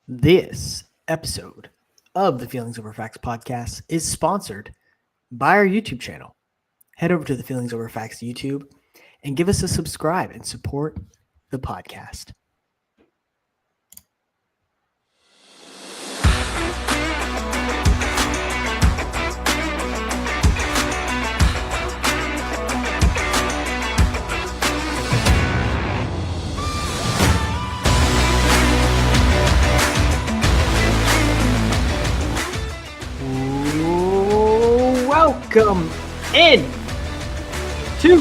This episode of the Feelings Over Facts podcast is sponsored by our YouTube channel. Head over to the Feelings Over Facts YouTube and give us a subscribe and support the podcast. Welcome in to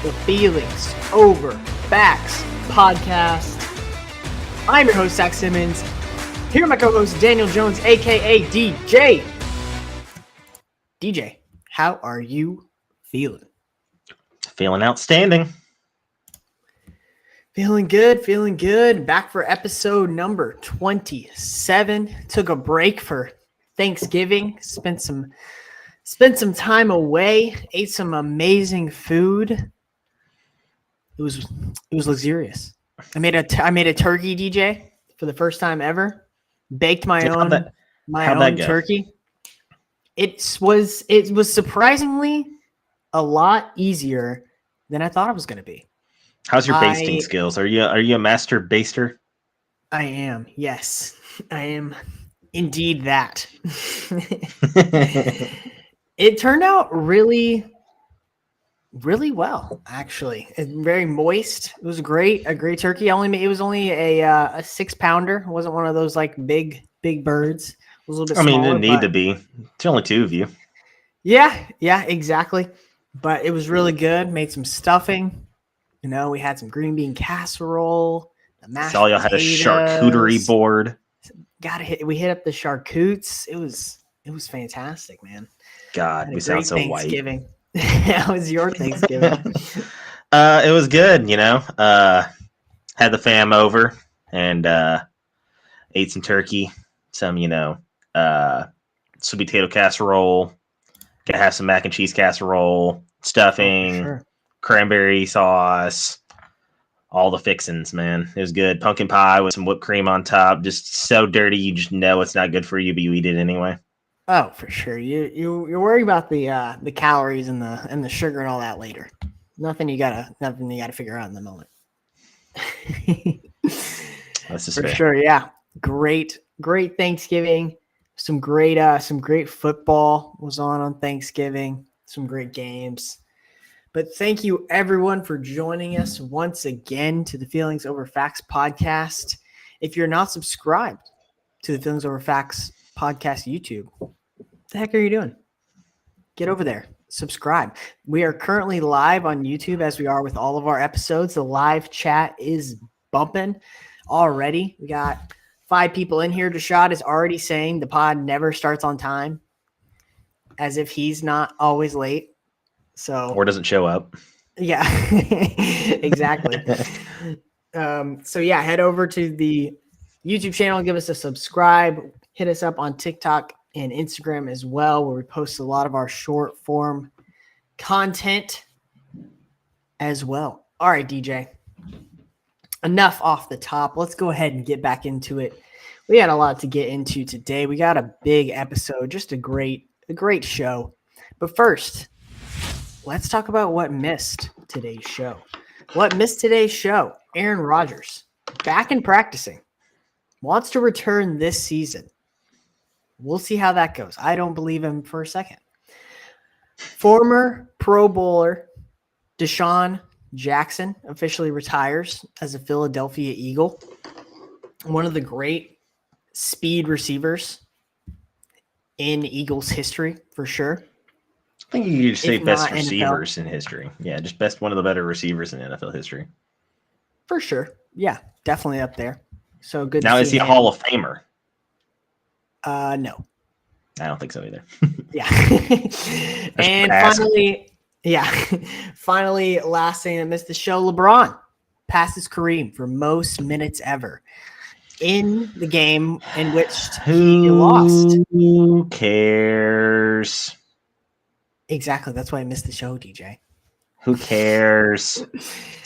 the Feelings Over Facts podcast. I'm your host, Zach Simmons. Here with my co-host, Daniel Jones, aka DJ. DJ, how are you feeling? Feeling outstanding. Feeling good. Back for episode number 27. Took a break for Thanksgiving. Spent some time away. Ate some amazing food. It was luxurious. I made a turkey, DJ, for the first time ever. Baked my own turkey. It was surprisingly a lot easier than I thought it was going to be. How's your basting skills? Are you a master baster? I am. Yes, I am. Indeed, that. It turned out really, really well. Actually, very moist. It was a great turkey. It was only a 6-pounder. It wasn't one of those like big birds. It was a little bit. It didn't need to be. It's only two of you. Yeah, exactly. But it was really good. Made some stuffing. We had some green bean casserole. The mashed Saw y'all had a charcuterie board. We hit up the charcutes. It was fantastic, man. God, we sound so white. How was your Thanksgiving? It was good, Had the fam over and ate some turkey, some, sweet potato casserole. Gonna have some mac and cheese casserole, stuffing, cranberry sauce, all the fixins, man. It was good. Pumpkin pie with some whipped cream on top. Just so dirty, you just know it's not good for you, but you eat it anyway. Oh, for sure. You're worried about the calories and the sugar and all that later. Nothing you gotta figure out in the moment. That's just for fair. Sure. Yeah. Great Thanksgiving. Some great football was on Thanksgiving. Some great games. But thank you everyone for joining us once again to the Feelings Over Facts podcast. If you're not subscribed to the Feelings Over Facts podcast YouTube, what the heck are you doing? Get over there. Subscribe. We are currently live on YouTube as we are with all of our episodes. The live chat is bumping already. We got 5 people in here. Deshad is already saying the pod never starts on time, as if he's not always late. Or doesn't show up. Yeah, exactly. Head over to the YouTube channel, give us a subscribe, hit us up on TikTok and Instagram as well, where we post a lot of our short form content as well. All right, DJ, enough off the top. Let's go ahead and get back into it. We had a lot to get into today. We got a big episode, just a great show. But first, let's talk about what missed today's show. Aaron Rodgers, back in practicing, wants to return this season. We'll see how that goes. I don't believe him for a second. Former Pro Bowler Deshaun Jackson officially retires as a Philadelphia Eagle. One of the great speed receivers in Eagles history, for sure. I think you could say best receivers in history. Yeah, just one of the better receivers in NFL history. For sure. Yeah, definitely up there. So good. Now, is he a Hall of Famer? No. I don't think so either. Yeah. And finally, last thing that missed the show, LeBron passes Kareem for most minutes ever in the game in which he lost. Who cares? Exactly. That's why I missed the show, DJ. Who cares?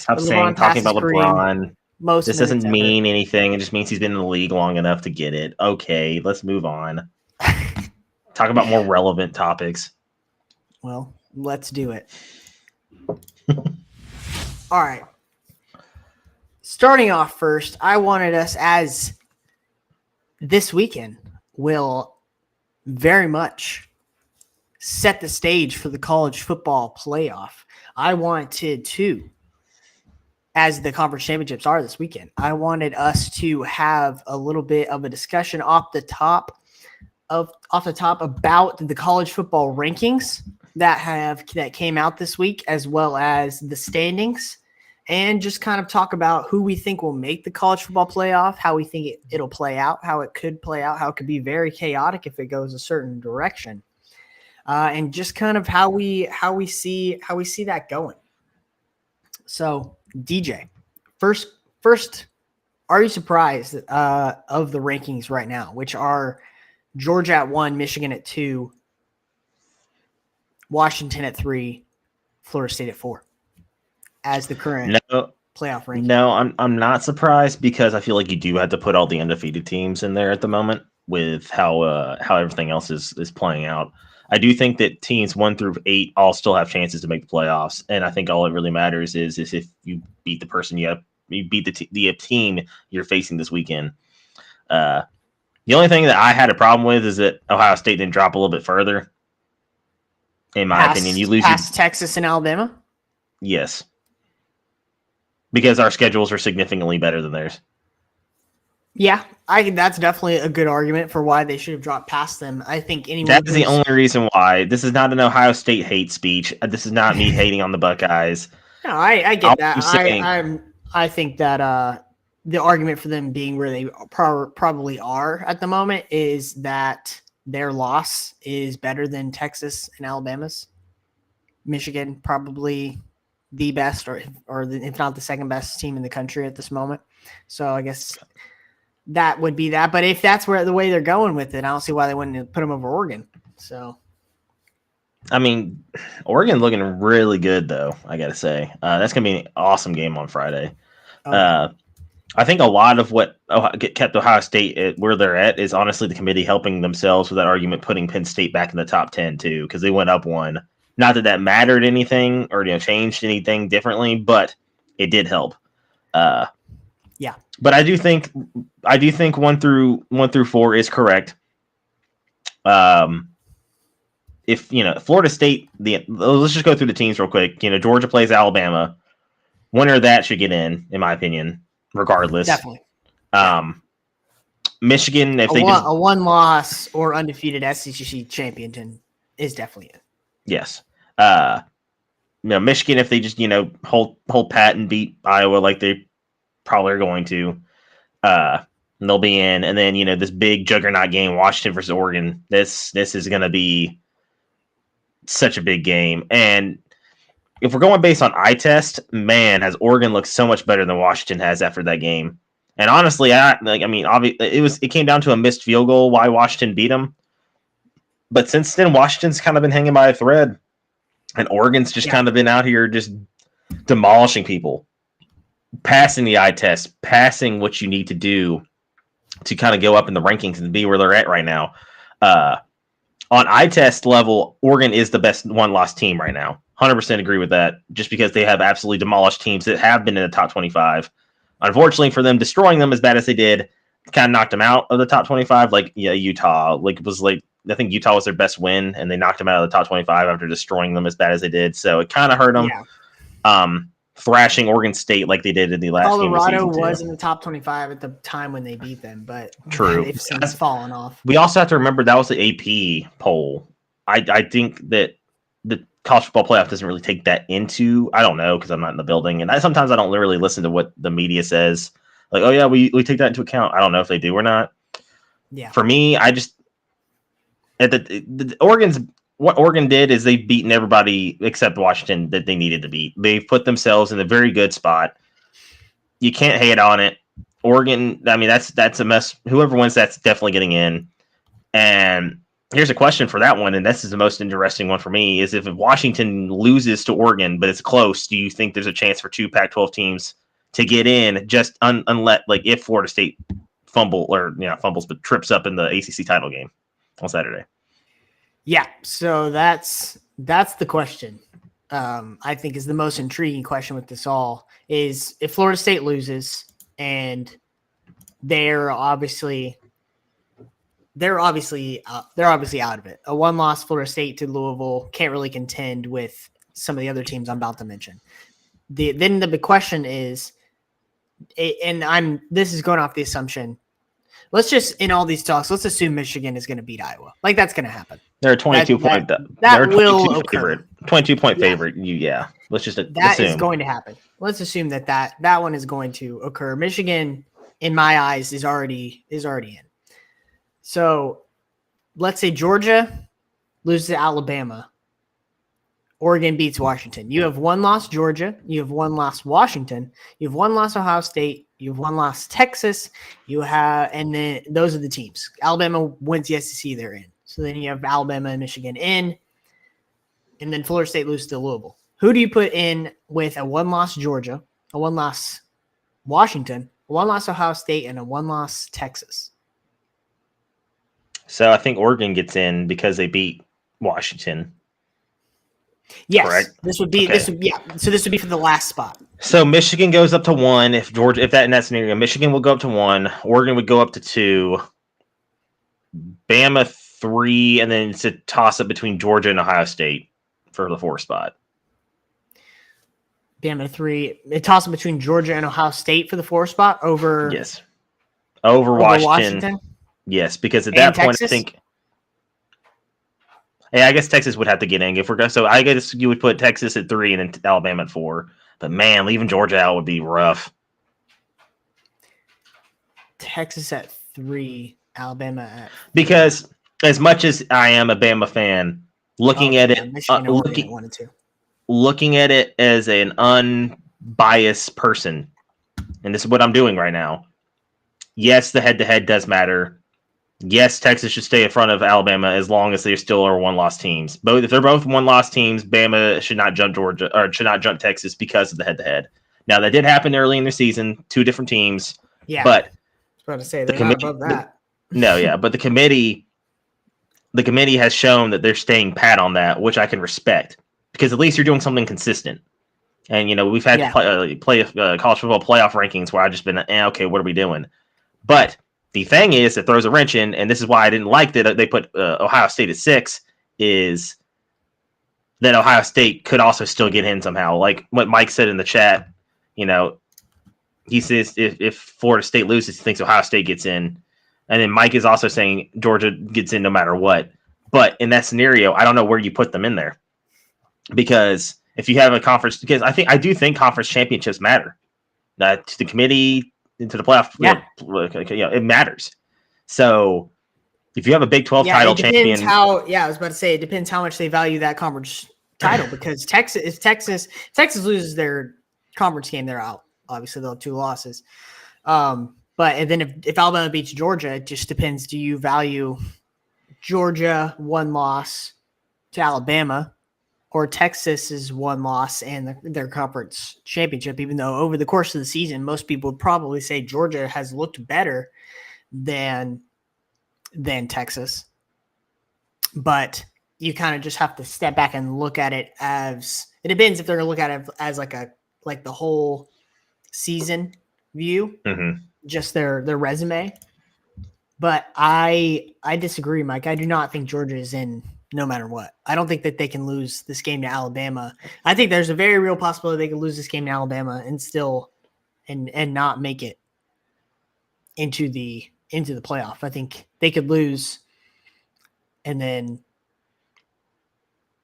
Stop talking about LeBron. Most this doesn't mean anything. It just means he's been in the league long enough to get it. Okay, let's move on. Talk about more relevant topics. Well, let's do it. All right. Starting off first, I wanted us, as this weekend will very much set the stage for the college football playoff. I wanted to, as the conference championships are this weekend, I wanted us to have a little bit of a discussion off the top about the college football rankings that came out this week, as well as the standings, and just kind of talk about who we think will make the college football playoff, how we think it'll play out, how it could play out, how it could be very chaotic if it goes a certain direction, and just kind of how we see that going. So, DJ, first, are you surprised of the rankings right now, which are Georgia at 1, Michigan at 2, Washington at 3, Florida State at 4, as the current playoff ranking? No, I'm not surprised, because I feel like you do have to put all the undefeated teams in there at the moment with how everything else is playing out. I do think that teams 1 through 8 all still have chances to make the playoffs, and I think all it really matters is if you beat the person you beat the team you're facing this weekend. The only thing that I had a problem with is that Ohio State didn't drop a little bit further. In my opinion, you lose past Texas and Alabama. Yes, because our schedules are significantly better than theirs. Yeah, that's definitely a good argument for why they should have dropped past them. I think that's the only reason why. This is not an Ohio State hate speech. This is not me hating on the Buckeyes. No, I get that. I think that the argument for them being where they probably are at the moment is that their loss is better than Texas and Alabama's. Michigan probably the best, or if not the second best team in the country at this moment. So I guess that would be that. But if that's the way they're going with it, I don't see why they wouldn't put them over Oregon. So, I mean, Oregon looking really good, though, I got to say. That's going to be an awesome game on Friday. Okay. I think a lot of what kept Ohio State where they're at is honestly the committee helping themselves with that argument, putting Penn State back in the top 10, too, because they went up 1. Not that mattered anything or changed anything differently, but it did help. Yeah. But I do think 1 through 4 is correct. If Florida State, let's just go through the teams real quick. Georgia plays Alabama. Winner of that should get in my opinion, regardless. Definitely. Michigan, if a 1-loss or undefeated SEC champion is definitely in. Yes. Michigan, if they just hold pat and beat Iowa like they probably are going to, they'll be in. And then this big juggernaut game, Washington versus Oregon. This is going to be such a big game. And if we're going based on eye test, man, has Oregon looked so much better than Washington has after that game. And honestly, it came down to a missed field goal why Washington beat them. But since then, Washington's kind of been hanging by a thread, and Oregon's just kind of been out here just demolishing people, passing the eye test, passing what you need to do to kind of go up in the rankings and be where they're at right now. On eye test level, Oregon is the best 1-loss team right now. 100% agree with that, just because they have absolutely demolished teams that have been in the top 25. Unfortunately for them, destroying them as bad as they did kind of knocked them out of the top 25. Utah, I think Utah was their best win, and they knocked them out of the top 25 after destroying them as bad as they did. So it kind of hurt them. Yeah. Thrashing Oregon State like they did in the last game of the season. Colorado was in the top 25 at the time when they beat them, but true. They've since fallen off. We also have to remember that was the AP poll. I think that the college football playoff doesn't really take that into. I don't know, because I'm not in the building, and sometimes I don't really listen to what the media says. Like, oh yeah, we take that into account. I don't know if they do or not. Yeah. For me, I just what Oregon did is they've beaten everybody except Washington that they needed to beat. They've put themselves in a very good spot. You can't hate on it. Oregon, I mean, that's a mess. Whoever wins, that's definitely getting in. And here's a question for that one, and this is the most interesting one for me: is if Washington loses to Oregon, but it's close, do you think there's a chance for 2 Pac-12 teams to get in? Just unless, like, if Florida State fumbles, but trips up in the ACC title game on Saturday. Yeah, so that's the question. I think is the most intriguing question with this all is if Florida State loses and they're obviously out of it. A one-loss Florida State to Louisville can't really contend with some of the other teams I'm about to mention. Then the big question is, and this is going off the assumption. Let's just, in all these talks, let's assume Michigan is going to beat Iowa. Like, that's going to happen. They're a 22-point favorite. 22-point favorite. Yeah. Let's just assume. That is going to happen. Let's assume that one is going to occur. Michigan, in my eyes, is already in. So let's say Georgia loses to Alabama. Oregon beats Washington. You have one loss Georgia. You have one loss Washington. You have one loss Ohio State. You have one loss Texas. And then those are the teams. Alabama wins the SEC, they're in. So then you have Alabama and Michigan in. And then Florida State loses to Louisville. Who do you put in with a one-loss Georgia, a one-loss Washington, a one-loss Ohio State, and a one-loss Texas? So I think Oregon gets in because they beat Washington. Yes, correct? This would be So this would be for the last spot. So Michigan goes up to 1. If that in that scenario, Michigan will go up to 1. Oregon would go up to 2. Bama 3, and then it's a toss up between Georgia and Ohio State for the 4th spot. Bama 3. A toss up between Georgia and Ohio State for the 4th spot over. Yes. Over Washington. Yes, because at that point, Texas? I think. Yeah, I guess Texas would have to get in if we're going. So I guess you would put Texas at 3 and then Alabama at 4. But man, leaving Georgia out would be rough. Texas at 3, Alabama at 4. Because as much as I am a Bama fan, looking at it, looking at it as an unbiased person, and this is what I'm doing right now. Yes, the head-to-head does matter. Yes, Texas should stay in front of Alabama as long as they still are one-loss teams. If they're both one-loss teams, Bama should not jump Georgia or should not jump Texas because of the head-to-head. Now that did happen early in the season, 2 different teams. Yeah, but I was about to say they're not above that. But the committee has shown that they're staying pat on that, which I can respect because at least you're doing something consistent. And we've had college football playoff rankings where I've just been, okay, what are we doing? But the thing is, it throws a wrench in, and this is why I didn't like that they put Ohio State at 6, is that Ohio State could also still get in somehow. Like what Mike said in the chat, he says if Florida State loses, he thinks Ohio State gets in. And then Mike is also saying Georgia gets in no matter what. But in that scenario, I don't know where you put them in there. Because if you have a conference, because I do think conference championships matter. To the committee, into the playoff, it matters. So if you have a Big 12 title champion, I was about to say it depends how much they value that conference title. Because if Texas loses their conference game, they're out. Obviously, they'll have 2 losses. But then if Alabama beats Georgia, it just depends. Do you value Georgia 1 loss to Alabama, or Texas's 1 loss and their conference championship, even though over the course of the season, most people would probably say Georgia has looked better than Texas. But you kind of just have to step back and look at it as – it depends if they're going to look at it as like the whole season view, just their resume. But I disagree, Mike. I do not think Georgia is in – no matter what. I don't think that they can lose this game to Alabama. I think there's a very real possibility they could lose this game to Alabama and still and not make it into the playoff. I think they could lose, and then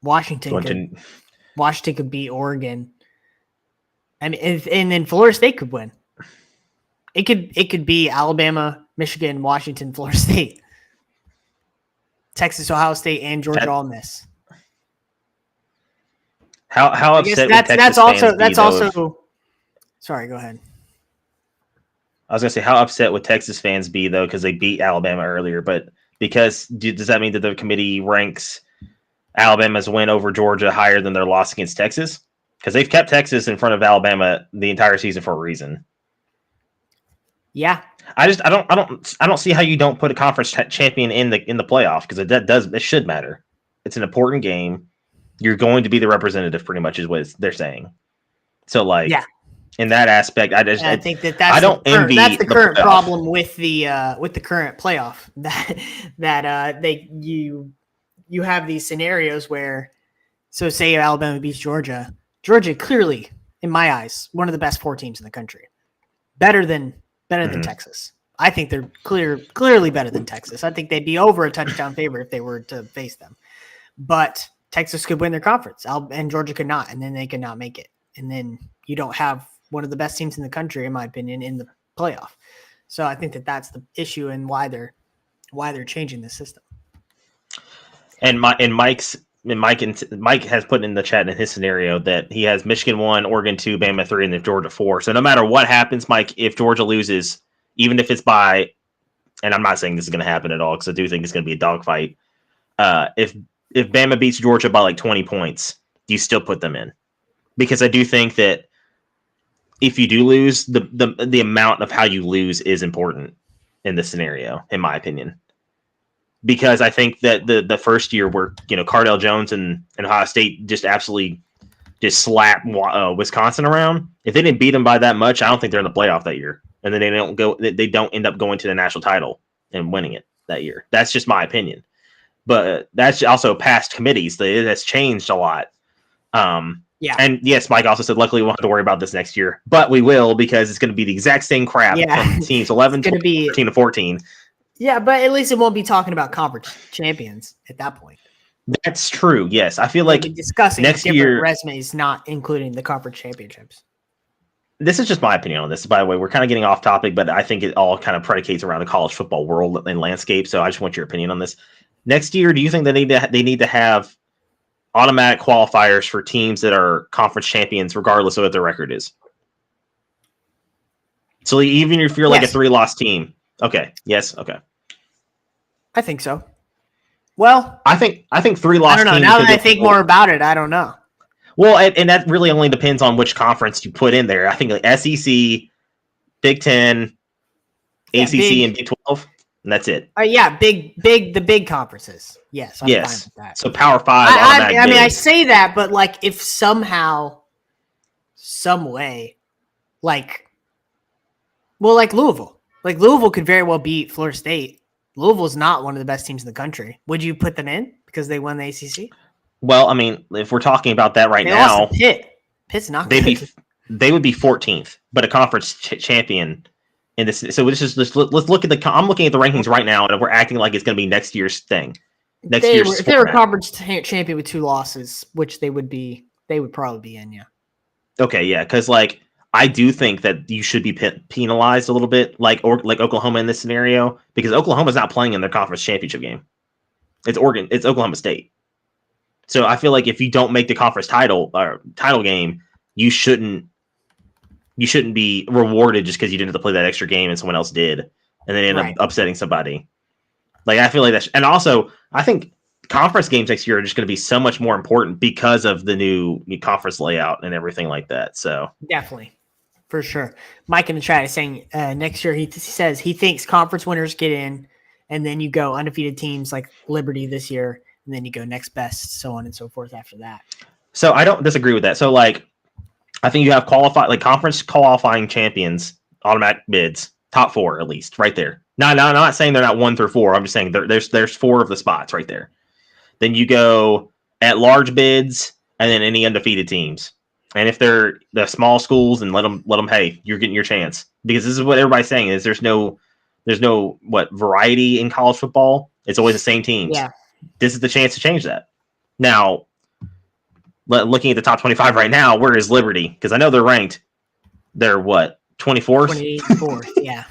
Washington could beat Oregon. And then Florida State could win. It could be Alabama, Michigan, Washington, Florida State. Texas, Ohio State, and Georgia all miss. How upset would Texas fans be? Sorry, go ahead. I was gonna say how upset would Texas fans be though because they beat Alabama earlier, but Because does that mean that the committee ranks Alabama's win over Georgia higher than their loss against Texas? Because they've kept Texas in front of Alabama the entire season for a reason. Yeah, I don't see how you don't put a conference champion in the playoff, because it should matter. It's an important game. You're going to be the representative, pretty much, is what they're saying. So, like, yeah. In that aspect, I think that's the current problem with the current playoff, that you have these scenarios where, so say Alabama beats Georgia. Georgia clearly, in my eyes, one of the best 4 teams in the country, better than Texas. I think they're clearly better than Texas. I think they'd be over a touchdown favorite if they were to face them, but Texas could win their conference, and Georgia could not, and then they could not make it, and then you don't have one of the best teams in the country, in my opinion, in the playoff. So I think that's the issue, and why they're changing the system. And Mike has put in the chat in his scenario that he has Michigan 1, Oregon 2, Bama 3, and then Georgia 4. So no matter what happens, Mike, if Georgia loses, even if it's by, and I'm not saying this is going to happen at all, because I do think it's going to be a dogfight. If Bama beats Georgia by like 20 points, do you still put them in? Because I do think that if you do lose, the amount of how you lose is important in this scenario, in my opinion. Because I think that the first year where, Cardale Jones and Ohio State just absolutely just slap Wisconsin around, if they didn't beat them by that much, I don't think they're in the playoff that year, and then they don't end up going to the national title and winning it that year. That's just my opinion. But that's also past committees. That's changed a lot. Yeah. And yes, Mike also said, luckily we won't have to worry about this next year, but we will, because it's going to be the exact same crap from teams 11, 12, 13 to 14. Yeah, but at least it won't be talking about conference champions at that point. That's true. Yes. I feel like discussing next different year resumes, not including the conference championships. This is just my opinion on this. By the way, we're kind of getting off topic, but I think it all kind of predicates around the college football world and landscape. So I just want your opinion on this. Next year, do you think they need to have automatic qualifiers for teams that are conference champions, regardless of what their record is? So even if you're like a 3-loss team. Okay. Yes. Okay. I think so. Well, I think 3-loss. I don't know. Now that I think more about it, I don't know. Well, and that really only depends on which conference you put in there. I think like SEC, Big 10, ACC, and Big 12. And that's it. The big conferences. Yes. I'm fine with that. So Power 5. I mean, I say that, but like, if somehow, some way, like Louisville could very well beat Florida State. Louisville's not one of the best teams in the country. Would you put them in because they won the ACC? Well, I mean, if we're talking about that right now, lost to Pitt. Pitt's not good. They would be 14th, but a conference champion. In this, so let's look at I'm looking at the rankings right now, and we're acting like it's going to be next year's thing. If they were a conference champion with 2 losses, which they would probably be in. Yeah. Okay. Yeah. Because I do think that you should be penalized a little bit, like Oklahoma in this scenario, because Oklahoma's not playing in their conference championship game. It's Oklahoma State. So I feel like if you don't make the conference title game, you shouldn't be rewarded just because you didn't have to play that extra game and someone else did, and then end up upsetting somebody. Like, I feel like and also I think conference games next year are just going to be so much more important because of the new conference layout and everything like that. So definitely, for sure. Mike in the chat is saying next year he says he thinks conference winners get in, and then you go undefeated teams like Liberty this year, and then you go next best, so on and so forth after that. So I don't disagree with that. So I think you have conference qualifying champions, automatic bids, top 4 at least, right there. No, I'm not saying they're not 1 through 4. I'm just saying there's 4 of the spots right there. Then you go at large bids, and then any undefeated teams. And if they're the small schools, and let them, hey, you're getting your chance, because this is what everybody's saying is there's no variety in college football. It's always the same teams. Yeah, this is the chance to change that. Now, looking at the top 25 right now, where is Liberty? Because I know they're ranked. They're what, 24th? 24th, yeah.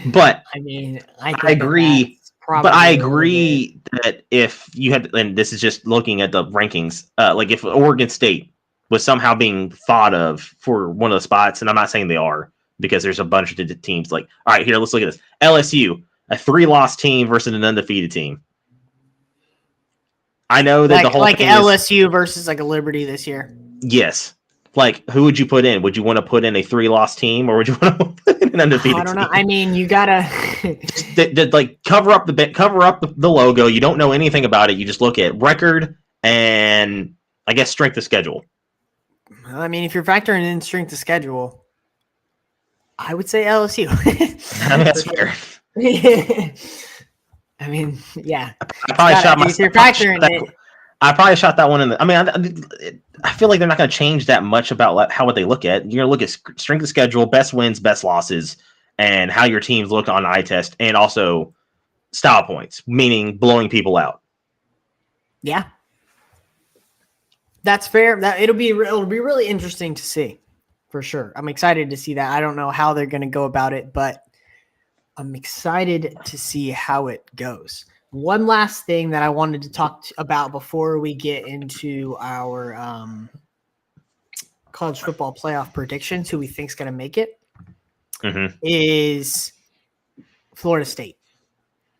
But I mean, I agree. But I agree that if you had, and this is just looking at the rankings, like if Oregon State was somehow being thought of for one of the spots, and I'm not saying they are, because there's a bunch of teams like, all right, here, let's look at this. LSU, a 3-loss team versus an undefeated team. I know that the whole like thing LSU versus like a Liberty this year. Yes. Like, who would you put in? Would you want to put in a 3-loss team, or would you want to put in an undefeated I don't know. team? I mean, you gotta like cover up the logo. You don't know anything about it. You just look at record and I guess strength of schedule. I mean, if you're factoring in strength of schedule, I would say LSU. I mean, that's fair. I mean, yeah. I probably shot my. If you're factoring it. I probably shot that one in the. I mean, I feel like they're not going to change that much about how what they look at. You're going to look at strength of schedule, best wins, best losses, and how your teams look on eye test, and also style points, meaning blowing people out. Yeah, that's fair. It'll be really interesting to see, for sure. I'm excited to see that. I don't know how they're going to go about it, but I'm excited to see how it goes. One last thing that I wanted to talk about before we get into our college football playoff predictions, who we think is going to make it, is Florida State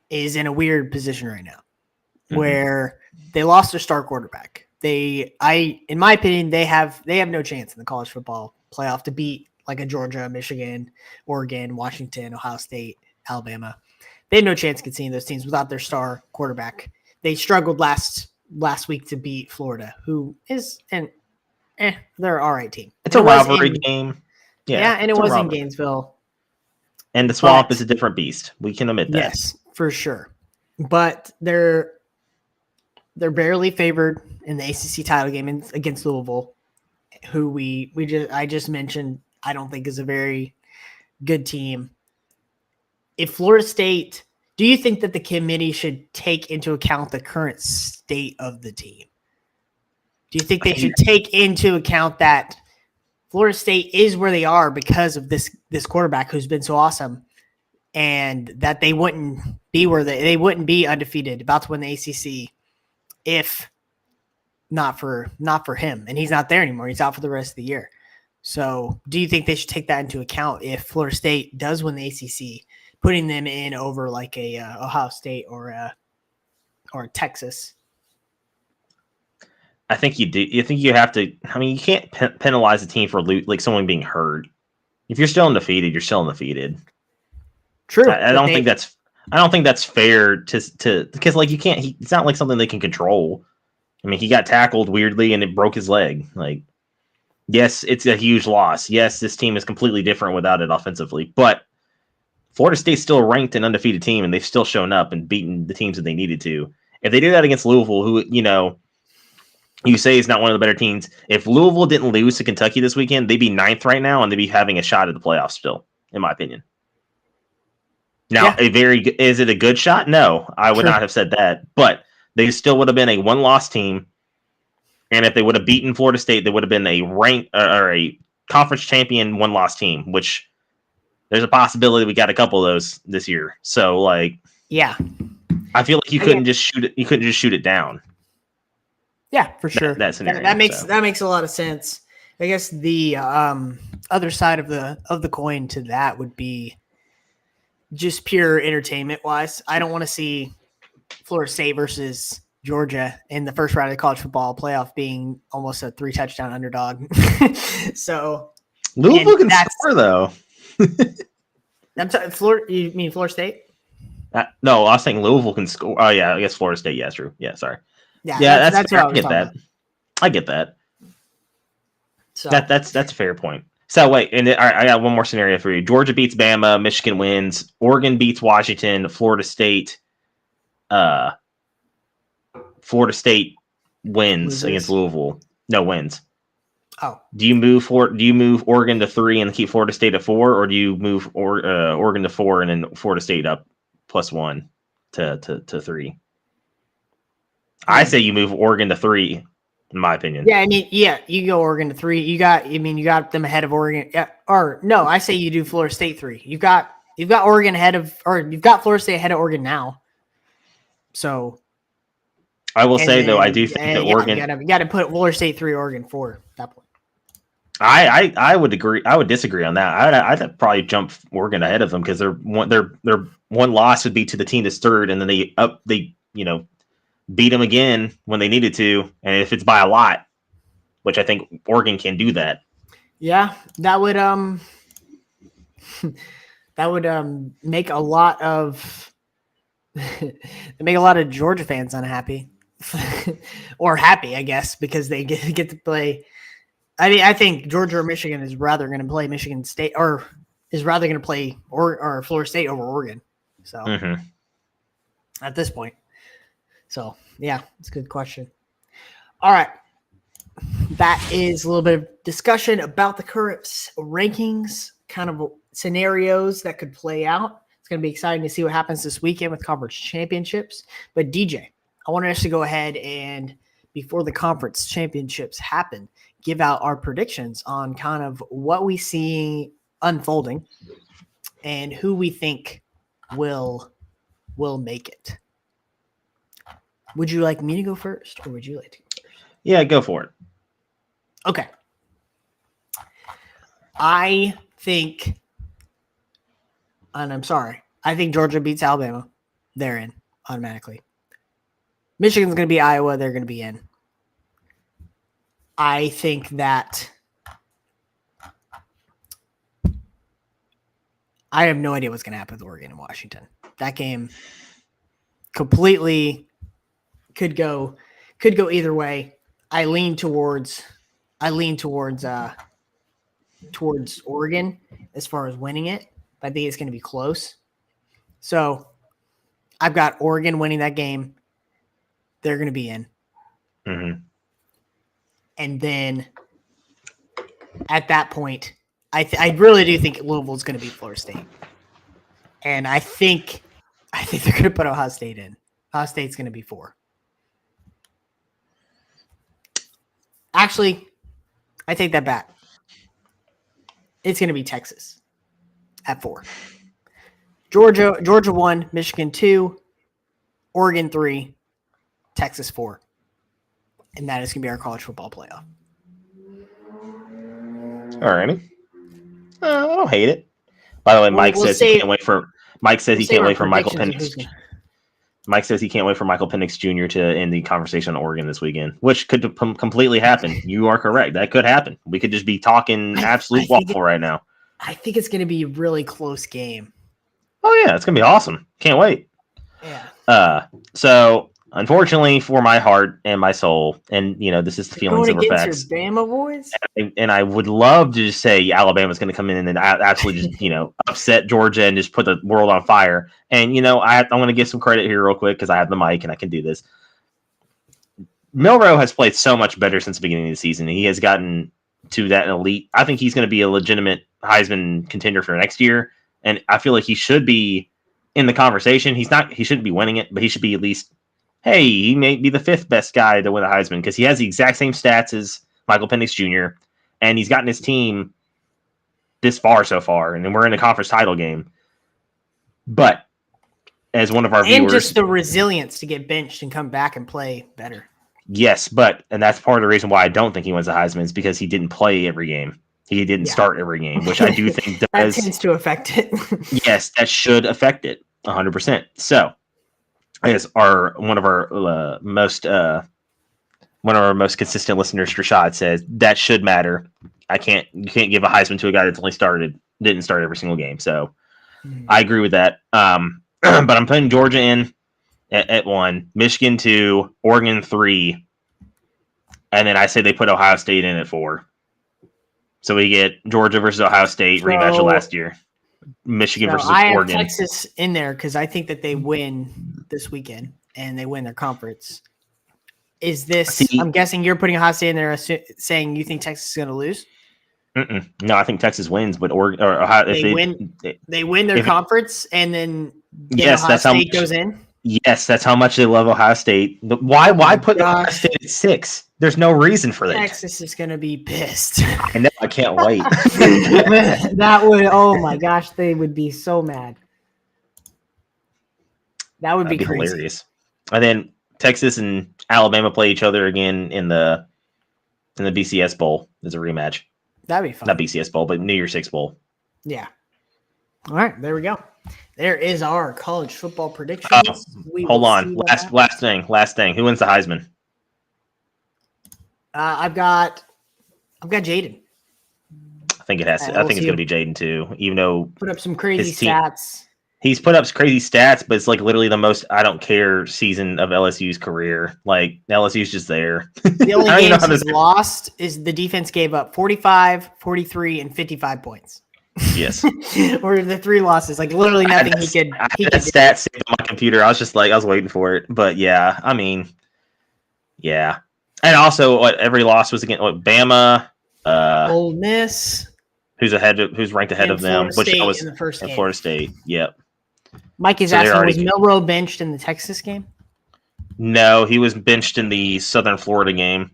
is in a weird position right now where they lost their star quarterback. In my opinion, they have no chance in the college football playoff to beat like a Georgia, Michigan, Oregon, Washington, Ohio State, Alabama. They had no chance against any of those teams without their star quarterback. They struggled last week to beat Florida, who is they're an all right team. It's a rivalry game. Yeah, and it was in Gainesville. And the Swamp is a different beast. We can admit that. Yes, for sure. But they're barely favored in the ACC title game against Louisville, who I just mentioned. I don't think is a very good team. If Florida State, do you think that the committee should take into account the current state of the team? Do you think they should take into account that Florida State is where they are because of this quarterback who's been so awesome, and that they wouldn't be where they wouldn't be undefeated, about to win the ACC, if not for him, and he's not there anymore. He's out for the rest of the year. So, do you think they should take that into account if Florida State does win the ACC? Putting them in over like a Ohio State or Texas. I think you do. You think you have to. I mean, you can't penalize a team for like someone being hurt. If you're still undefeated, you're still undefeated. True. I don't think that's fair to because like you can't. It's not like something they can control. I mean, he got tackled weirdly and it broke his leg. Like, yes, it's a huge loss. Yes, this team is completely different without it offensively, but Florida State's still ranked an undefeated team, and they've still shown up and beaten the teams that they needed to. If they do that against Louisville, who, you say is not one of the better teams, if Louisville didn't lose to Kentucky this weekend, they'd be 9th right now, and they'd be having a shot at the playoffs still, in my opinion. Now, is it a good shot? No, I would not have said that, but they still would have been a one-loss team, and if they would have beaten Florida State, they would have been a ranked or a conference champion one-loss team, which there's a possibility we got a couple of those this year. So, like, yeah, I feel like you couldn't just shoot it. You couldn't just shoot it down. Yeah, for sure. That scenario. That makes a lot of sense. I guess the other side of the coin to that would be just pure entertainment wise. I don't want to see Florida State versus Georgia in the first round of the college football playoff being almost a 3-touchdown underdog. So Louisville can score though. I'm sorry, Florida. You mean Florida State? No, I was saying Louisville can score. Oh yeah, I guess Florida State. Yeah, true. Yeah, sorry. Yeah, that's fair. I get that. I get that. So that's a fair point. So wait, and I got one more scenario for you. Georgia beats Bama, Michigan wins, Oregon beats Washington, Florida State wins against Louisville. No, wins. Oh, do you move Oregon to 3 and keep Florida State at 4, or do you move Oregon to 4 and then Florida State up +1 to 3? I say you move Oregon to 3, in my opinion. Yeah, I mean, you go Oregon to 3. You got them ahead of Oregon. Yeah, or no, I say you do Florida State 3. You've got Oregon ahead of, or you've got Florida State ahead of Oregon now. So I will say though, I do think that Oregon. You got to put Florida State 3, Oregon 4 at that point. I would agree. I would disagree on that. I'd probably jump Oregon ahead of them because their one loss would be to the team that's third, and then they beat them again when they needed to, and if it's by a lot, which I think Oregon can do that. Yeah, that would make a lot of Georgia fans unhappy. Or happy, I guess, because they get to play. I mean, I think Georgia or Michigan is rather going to play Michigan State, or is rather going to play or Florida State over Oregon. So at this point, so yeah, it's a good question. All right, that is a little bit of discussion about the current rankings, kind of scenarios that could play out. It's going to be exciting to see what happens this weekend with conference championships. But DJ, I want us to go ahead and, before the conference championships happen, give out our predictions on kind of what we see unfolding and who we think will make it. Would you like me to go first, or would you like to go first? Yeah, go for it. Okay. I think Georgia beats Alabama. They're in automatically. Michigan's going to be Iowa. They're going to be in. I think that I have no idea what's going to happen with Oregon and Washington. That game completely could go either way. I lean towards Oregon as far as winning it, but I think it's going to be close. So I've got Oregon winning that game. They're going to be in. Mm-hmm. And then at that point, I really do think Louisville's going to beat Florida State. And I think they're going to put Ohio State in. Ohio State's going to be 4. Actually, I take that back. It's going to be Texas at 4. Georgia 1, Michigan 2, Oregon 3, Texas 4. And that is going to be our college football playoff. All righty. I don't hate it. By the way, Mike says he can't wait for Michael Penix. Mike says he can't wait for Michael Penix Jr. to end the conversation on Oregon this weekend, which could completely happen. You are correct. That could happen. We could just be talking absolute waffle right now. I think it's going to be a really close game. Oh, yeah. It's going to be awesome. Can't wait. Yeah. So, unfortunately, for my heart and my soul, and, this is the feelings over facts. Your Bama boys? And I would love to just say Alabama's going to come in and absolutely just, upset Georgia and just put the world on fire. And, I'm going to give some credit here real quick because I have the mic and I can do this. Milroe has played so much better since the beginning of the season. He has gotten to that elite. I think he's going to be a legitimate Heisman contender for next year. And I feel like he should be in the conversation. He shouldn't be winning it, but he should be at least, hey, he may be the 5th best guy to win the Heisman because he has the exact same stats as Michael Penix Jr. and he's gotten his team this far so far, and then we're in a conference title game. But as one of our viewers, and just the resilience to get benched and come back and play better. Yes, and that's part of the reason why I don't think he wins the Heisman is because he didn't play every game. He didn't start every game, which I do think does. That tends to affect it. Yes, that should affect it 100%. So, as one of our most consistent listeners, Rashad, says that should matter. You can't give a Heisman to a guy that's didn't start every single game. So, I agree with that. But I'm putting Georgia in at 1, Michigan 2, Oregon 3, and then I say they put Ohio State in at 4. So we get Georgia versus Ohio State rematch of last year. Michigan versus Oregon. I have Texas in there because I think that they win this weekend and they win their conference. Is this? I'm guessing you're putting Ohio State in there, saying you think Texas is going to lose. No, I think Texas wins, but Ohio. They win their conference, and then Ohio State goes in. Yes, that's how much they love Ohio State. Why put Ohio State at 6? There's no reason for that. Texas is going to be pissed. I know. I can't wait. That would. Oh my gosh, they would be so mad. That would be crazy. Hilarious. And then Texas and Alabama play each other again in the BCS Bowl as a rematch. That'd be fun. Not BCS Bowl, but New Year's Six Bowl. Yeah. All right, there we go. There is our college football predictions. Hold on. Last thing. Who wins the Heisman? I've got Jaden. I think it has to. I think it's going to be Jaden too. Even though put up some crazy stats. He's put up crazy stats, but it's like literally the most I don't care season of LSU's career. Like LSU's just there. The only games he's lost is the defense gave up 45, 43, and 55 points. Yes. Or the 3 losses. Like literally nothing I had that stat saved on my computer. I was waiting for it. But yeah, I mean, yeah. And also every loss was against Bama, Ole Miss, who's ranked ahead of them, which was in the first game. Florida State. Yep. Mike is asking, was Milroe benched in the Texas game? No, he was benched in the Southern Florida game.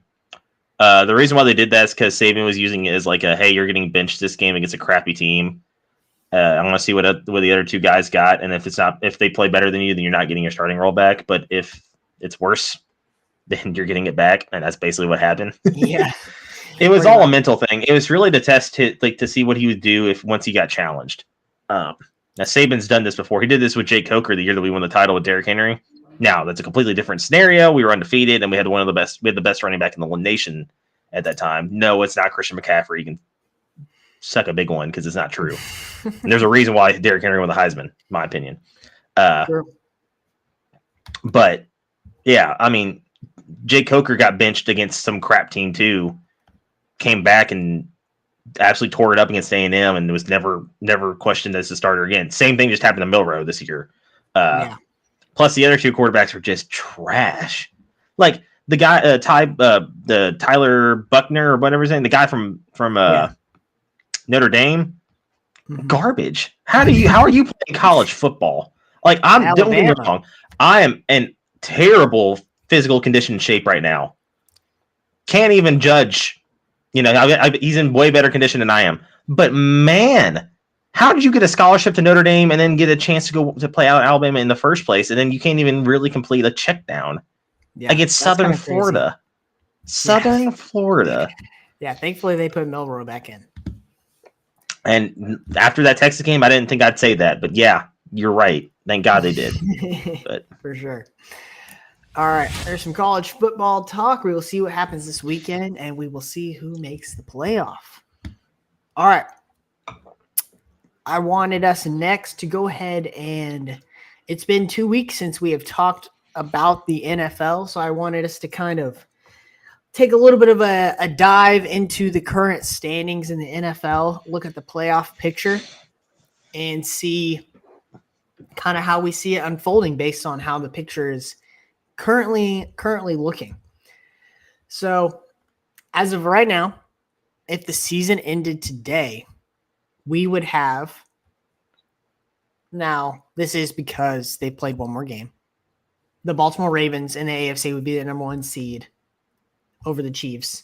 The reason why they did that is because Saban was using it as like hey, you're getting benched this game against a crappy team. I want to see what the other 2 guys got, and if they play better than you, then you're not getting your starting role back. But if it's worse, then you're getting it back, and that's basically what happened. Yeah, it was all a mental thing. It was really to test to see what he would do once he got challenged. Now Saban's done this before. He did this with Jake Coker the year that we won the title with Derrick Henry. Now that's a completely different scenario. We were undefeated, and we had the best running back in the nation at that time. No, it's not Christian McCaffrey. You can suck a big one because it's not true. And there's a reason why Derrick Henry won the Heisman, in my opinion. True. But yeah, I mean, Jake Coker got benched against some crap team too. Came back and absolutely tore it up against A&M, and was never questioned as a starter again. Same thing just happened to Milroe this year. Plus, the other 2 quarterbacks were just trash. Like the guy, the Tyler Buckner or whatever his name, the guy from Notre Dame, garbage. How are you playing college football? Like don't get me wrong, I am in terrible physical condition shape right now. Can't even judge. He's in way better condition than I am. But man, how did you get a scholarship to Notre Dame and then get a chance to go to play out Alabama in the first place, and then you can't even really complete a check down against Southern Florida? Southern Florida. Yeah, thankfully they put Milroe back in. And after that Texas game, I didn't think I'd say that, but yeah, you're right. Thank God they did. But for sure. All right, there's some college football talk. We will see what happens this weekend, and we will see who makes the playoff. All right. I wanted us next to go ahead and it's been 2 weeks since we have talked about the NFL, so I wanted us to kind of take a little bit of a dive into the current standings in the NFL, look at the playoff picture, and see kind of how we see it unfolding based on how the picture is currently looking. So as of right now, if the season ended today, we would have, now this is because they played one more game, the Baltimore Ravens in the AFC would be the number 1 seed over the Chiefs.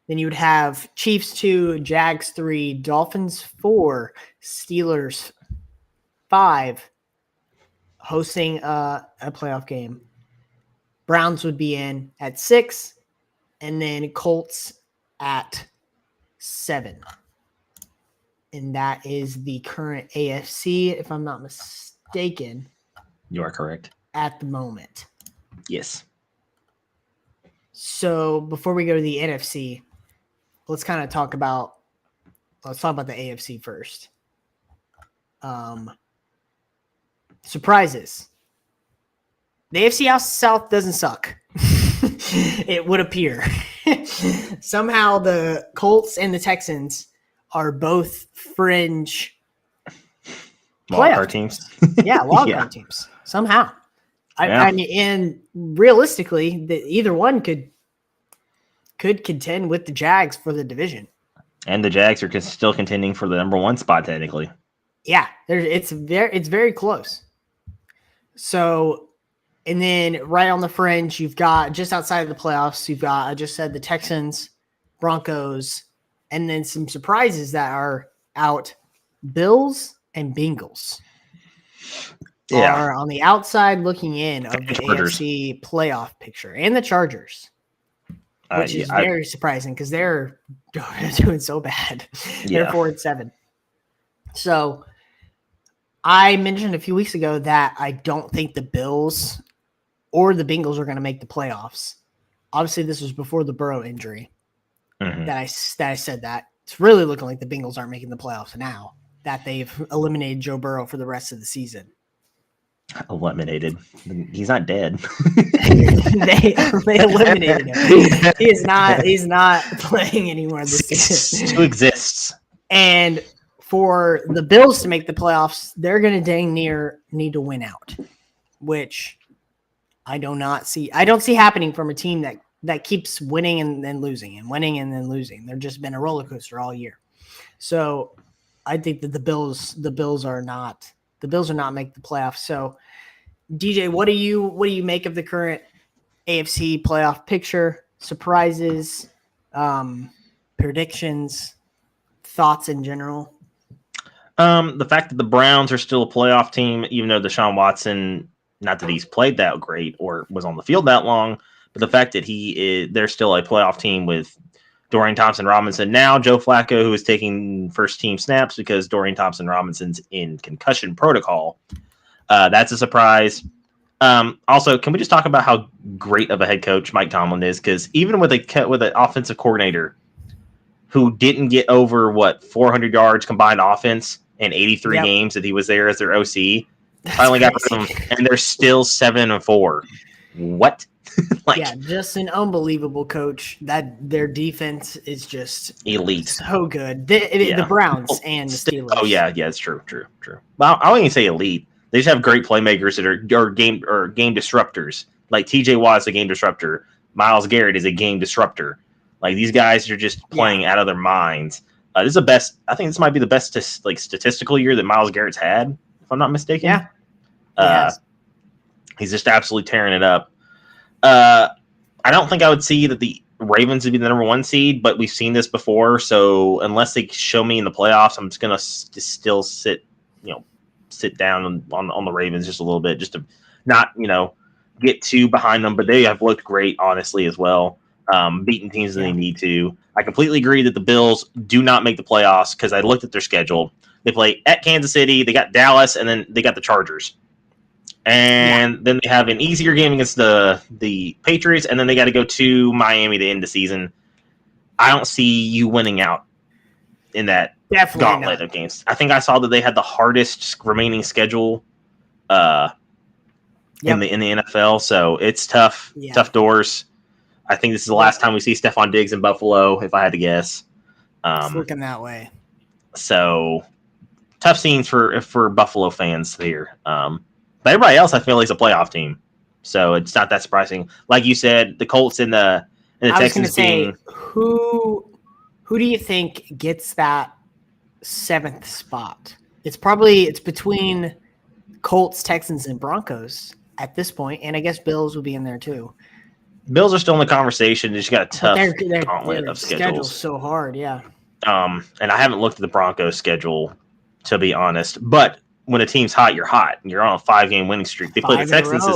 Then you would have Chiefs 2, Jags 3, Dolphins 4, Steelers 5 hosting a playoff game. Browns would be in at 6, and then Colts at 7. And that is the current AFC, if I'm not mistaken. You are correct. At the moment. Yes. So before we go to the NFC, let's talk about the AFC first. Surprises. The AFC South doesn't suck. It would appear. Somehow the Colts and the Texans are both fringe wildcard teams. Yeah, wildcard teams. Somehow. I mean, and realistically, either one could contend with the Jags for the division. And the Jags are still contending for the number 1 spot, technically. Yeah, it's very close. So, and then right on the fringe, you've got just outside of the playoffs, you've got, I just said, the Texans, Broncos, and then some surprises that are out, Bills and Bengals. Are on the outside looking in of the AFC playoff picture, and the Chargers. which is very surprising because they're doing so bad. They're 4-7. So I mentioned a few weeks ago that I don't think the Bills or the Bengals are going to make the playoffs. Obviously, this was before the Burrow injury that I said that. It's really looking like the Bengals aren't making the playoffs now that they've eliminated Joe Burrow for the rest of the season. Eliminated. He's not dead. they eliminated him. He's not playing anymore this season. Who exists? And for the Bills to make the playoffs, they're going to dang near need to win out, which I don't see happening from a team that keeps winning and then losing and winning and then losing. They've just been a roller coaster all year. So I think that the Bills are not making the playoffs. So DJ, what do you make of the current AFC playoff picture? Surprises, predictions, thoughts in general? The fact that the Browns are still a playoff team, even though Deshaun Watson, not that he's played that great or was on the field that long, but the fact that they're still a playoff team with Dorian Thompson-Robinson. Now Joe Flacco, who is taking first team snaps because Dorian Thompson-Robinson's in concussion protocol. That's a surprise. Also, can we just talk about how great of a head coach Mike Tomlin is? Because even with an offensive coordinator who didn't get over 400 yards combined offense in 83 games that he was there as their OC, finally got rid of him, and they're still 7-4. What? Just an unbelievable coach. That their defense is just elite, so good. The Browns and the Steelers. Oh yeah, it's true. Well, I won't even say elite. They just have great playmakers that are game disruptors. Like TJ Watt is a game disruptor. Myles Garrett is a game disruptor. Like these guys are just playing out of their minds. This is the best. I think this might be the best statistical year that Myles Garrett's had, if I'm not mistaken. Yeah. He's just absolutely tearing it up. I don't think I would see that the Ravens would be the number 1 seed, but we've seen this before. So unless they show me in the playoffs, I'm just gonna still sit down on the Ravens just a little bit, just to not get too behind them. But they have looked great, honestly, as well. Beating teams that they need to. I completely agree that the Bills do not make the playoffs because I looked at their schedule. They play at Kansas City, they got Dallas, and then they got the Chargers. And then they have an easier game against the Patriots, and then they got to go to Miami to end the season. I don't see you winning out in that gauntlet of games. I think I saw that they had the hardest remaining schedule in the NFL, so it's tough doors. I think this is the last time we see Stephon Diggs in Buffalo, if I had to guess. It's looking that way. So tough scenes for Buffalo fans here. But everybody else, I feel, is a playoff team, so it's not that surprising. Like you said, the Colts and the Texans being. Who do you think gets that 7th spot? It's between Colts, Texans, and Broncos at this point, and I guess Bills will be in there too. Bills are still in the conversation. They just got a tough gauntlet of schedules. Schedule's so hard, yeah. And I haven't looked at the Broncos schedule, to be honest, but when a team's hot, you're hot. You're on a 5-game winning streak. They play the Texans.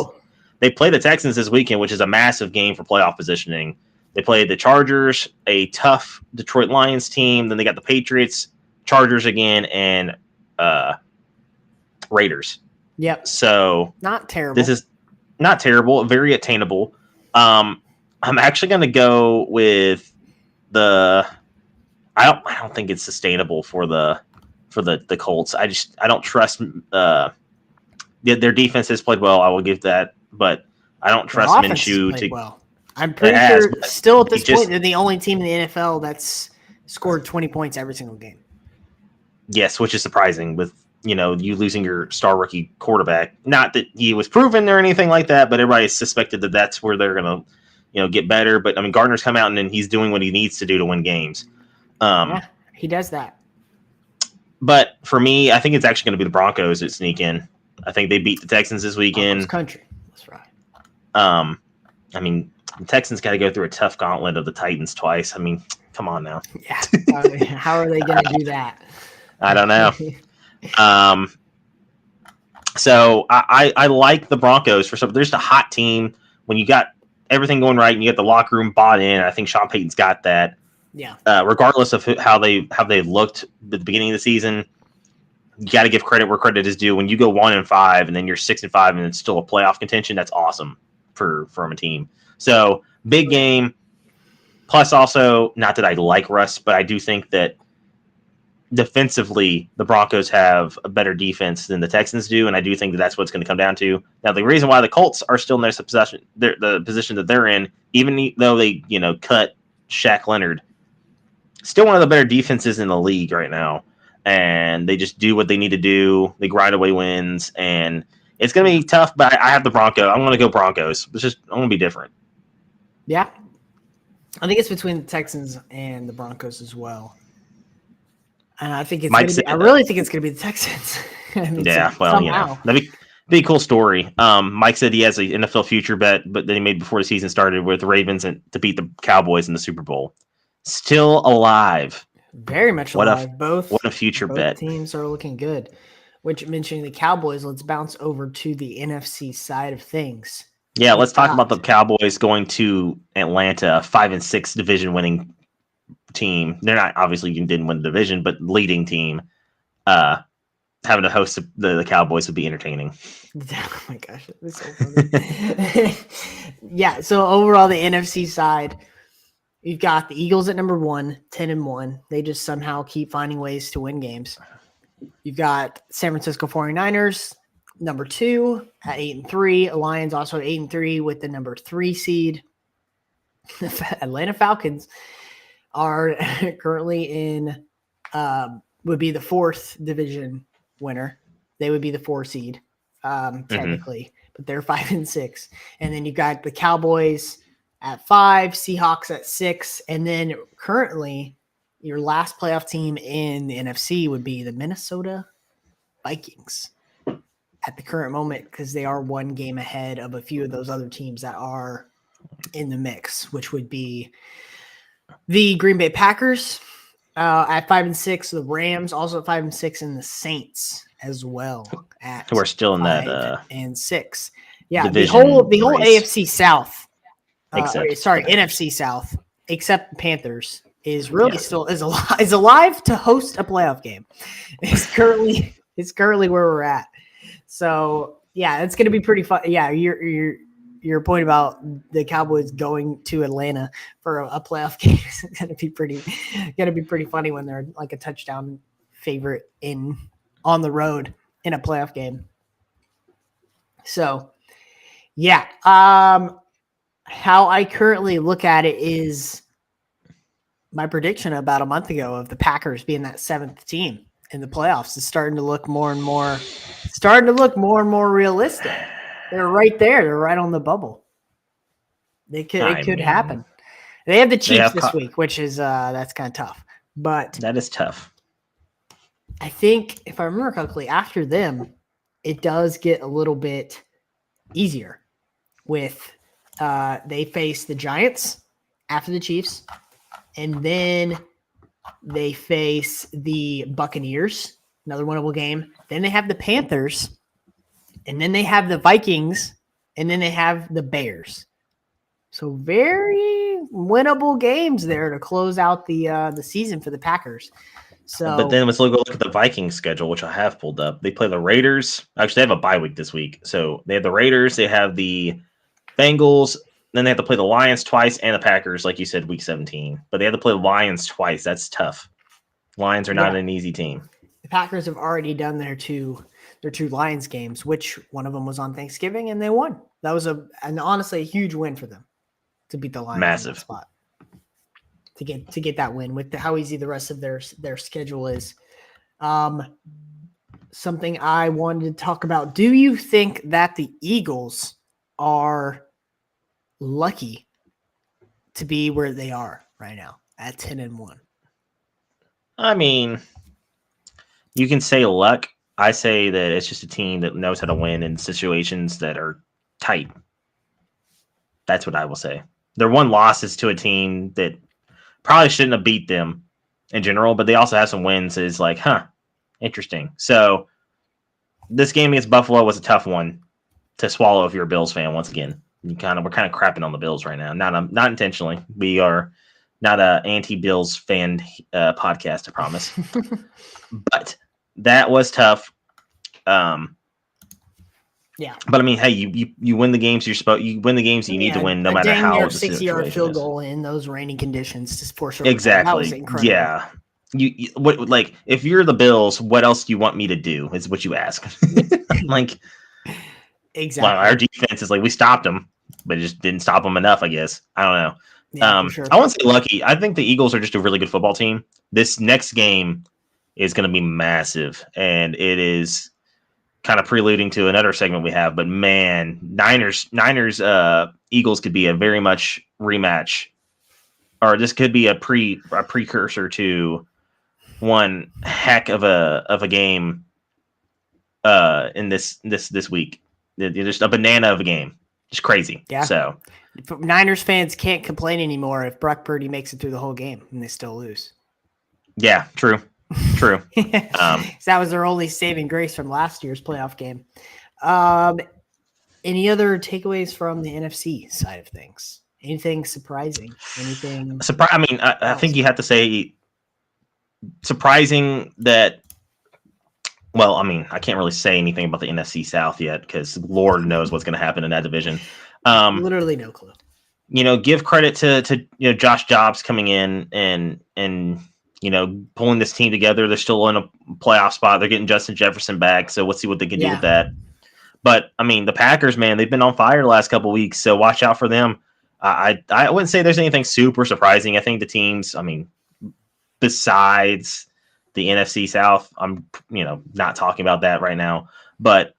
They play the Texans this weekend, which is a massive game for playoff positioning. They play the Chargers, a tough Detroit Lions team. Then they got the Patriots, Chargers again, and Raiders. Yep. So not terrible. This is not terrible. Very attainable. I'm actually going to go with I don't think it's sustainable for the Colts. I don't trust their defense has played well. I will give that, but I don't trust Minshew to. Well. I'm pretty sure still at this point they're the only team in the NFL that's scored 20 points every single game. Yes, which is surprising with you losing your star rookie quarterback. Not that he was proven or anything like that, but everybody suspected that that's where they're gonna get better. But I mean, Gardner's come out and he's doing what he needs to do to win games. He does that. But for me, I think it's actually going to be the Broncos that sneak in. I think they beat the Texans this weekend. Country. That's right. I mean, the Texans got to go through a tough gauntlet of the Titans twice. I mean, come on now. Yeah. How are they going to do that? I don't know. So I like the Broncos for some. There's a hot team when you got everything going right, and you get the locker room bought in. I think Sean Payton's got that. Yeah. Regardless of how they looked at the beginning of the season, you got to give credit where credit is due. When you go 1-5 and then you're 6-5 and it's still a playoff contention, that's awesome from a team. So big game. Plus, also, not that I like Russ, but I do think that defensively, the Broncos have a better defense than the Texans do, and I do think that that's what it's going to come down to. Now, the reason why the Colts are still in their possession, the position that they're in, even though they cut Shaq Leonard, still one of the better defenses in the league right now, and they just do what they need to do. They grind away wins, and it's going to be tough. But I have the Broncos. I'm going to go Broncos. I'm going to be different. Yeah, I think it's between the Texans and the Broncos as well. And I think I really think it's going to be the Texans. Somehow. That'd be a cool story. Mike said he has an NFL future bet, but then he made before the season started with the Ravens to beat the Cowboys in the Super Bowl. Still alive. Very much alive. What a future bet. Teams are looking good. Which, mentioning the Cowboys, let's bounce over to the NFC side of things. Yeah, let's talk about the Cowboys going to Atlanta, 5-6 division winning team. They're not, obviously didn't win the division, but leading team. Having to host the Cowboys would be entertaining. Oh my gosh, that's so funny. Yeah, so overall the NFC side, you've got the Eagles at number 1, 10-1. They just somehow keep finding ways to win games. You've got San Francisco 49ers, number 2 at 8-3. Lions also at 8-3 with the number 3 seed. The Atlanta Falcons are currently in would be the 4th division winner. They would be the 4 seed technically, but they're 5-6. And then you've got the Cowboys at 5, Seahawks at 6, and then currently your last playoff team in the NFC would be the Minnesota Vikings at the current moment, because they are 1 game ahead of a few of those other teams that are in the mix, which would be the Green Bay Packers at 5-6, the Rams also at 5-6, and the Saints as well who are still in that 5-6. Yeah, the whole AFC South, NFC South, except the Panthers, is really still is alive to host a playoff game. It's currently where we're at. So yeah, it's going to be pretty fun. Yeah, your point about the Cowboys going to Atlanta for a playoff game is going to be pretty funny when they're like a touchdown favorite on the road in a playoff game. So yeah, how I currently look at it is my prediction about a month ago of the Packers being that 7th team in the playoffs is starting to look more and more realistic. They're right there. They're right on the bubble. It could happen. They have the Chiefs this week, which is that's kind of tough. But that is tough. I think if I remember correctly, after them, it does get a little bit easier. With they face the Giants after the Chiefs, and then they face the Buccaneers, another winnable game. Then they have the Panthers. And then they have the Vikings, and then they have the Bears. So very winnable games there to close out the season for the Packers. So, but then let's look at the Vikings schedule, which I have pulled up. They play the Raiders. Actually, they have a bye week this week. So they have the Raiders, they have the Bengals, then they have to play the Lions twice and the Packers, like you said, week 17. But they have to play the Lions twice. That's tough. Lions are not an easy team. The Packers have already done their two Lions games, which one of them was on Thanksgiving, and they won. That was honestly a huge win for them to beat the Lions. Massive spot to get that win with how easy the rest of their schedule is. Something I wanted to talk about. Do you think that the Eagles are lucky to be where they are right now at 10-1? I mean, you can say luck. I say that it's just a team that knows how to win in situations that are tight. That's what I will say. Their one loss is to a team that probably shouldn't have beat them in general, but they also have some wins. Is like, interesting. So this game against Buffalo was a tough one to swallow if you're a Bills fan once again. we're kind of crapping on the Bills right now. Not intentionally. We are not a anti-Bills fan podcast, I promise. But that was tough. Yeah. But I mean, hey, you win the games you win the games you need to win, no matter how the 60-yard field is. goal in those rainy conditions to force Exactly. That was incredible. Yeah. You what, like, if you're the Bills, what else do you want me to do? Is what you ask. Like, exactly. Well, our defense is like, we stopped them, but it just didn't stop them enough, I guess. I don't know. Yeah, for sure. I won't say lucky. I think the Eagles are just a really good football team. This next game is going to be massive, and it is kind of preluding to another segment we have. But man, Niners, Eagles could be a very much rematch, or this could be a precursor to one heck of a game in this week. Just a banana of a game. Just crazy. Yeah. So Niners fans can't complain anymore if Brock Purdy makes it through the whole game and they still lose. Yeah, true. That was their only saving grace from last year's playoff game. Any other takeaways from the NFC side of things? Anything surprising? Anything? I mean, I think you have to say surprising that. Well, I mean, I can't really say anything about the NFC South yet because Lord knows what's going to happen in that division. Literally no clue. Give credit to Josh Jacobs coming in and pulling this team together. They're still in a playoff spot. They're getting Justin Jefferson back, so let's see what they can do with that. But I mean, the Packers, man, they've been on fire the last couple of weeks, so watch out for them. I wouldn't say there's anything super surprising. I think the teams, I mean, besides the NFC South, I'm not talking about that right now. But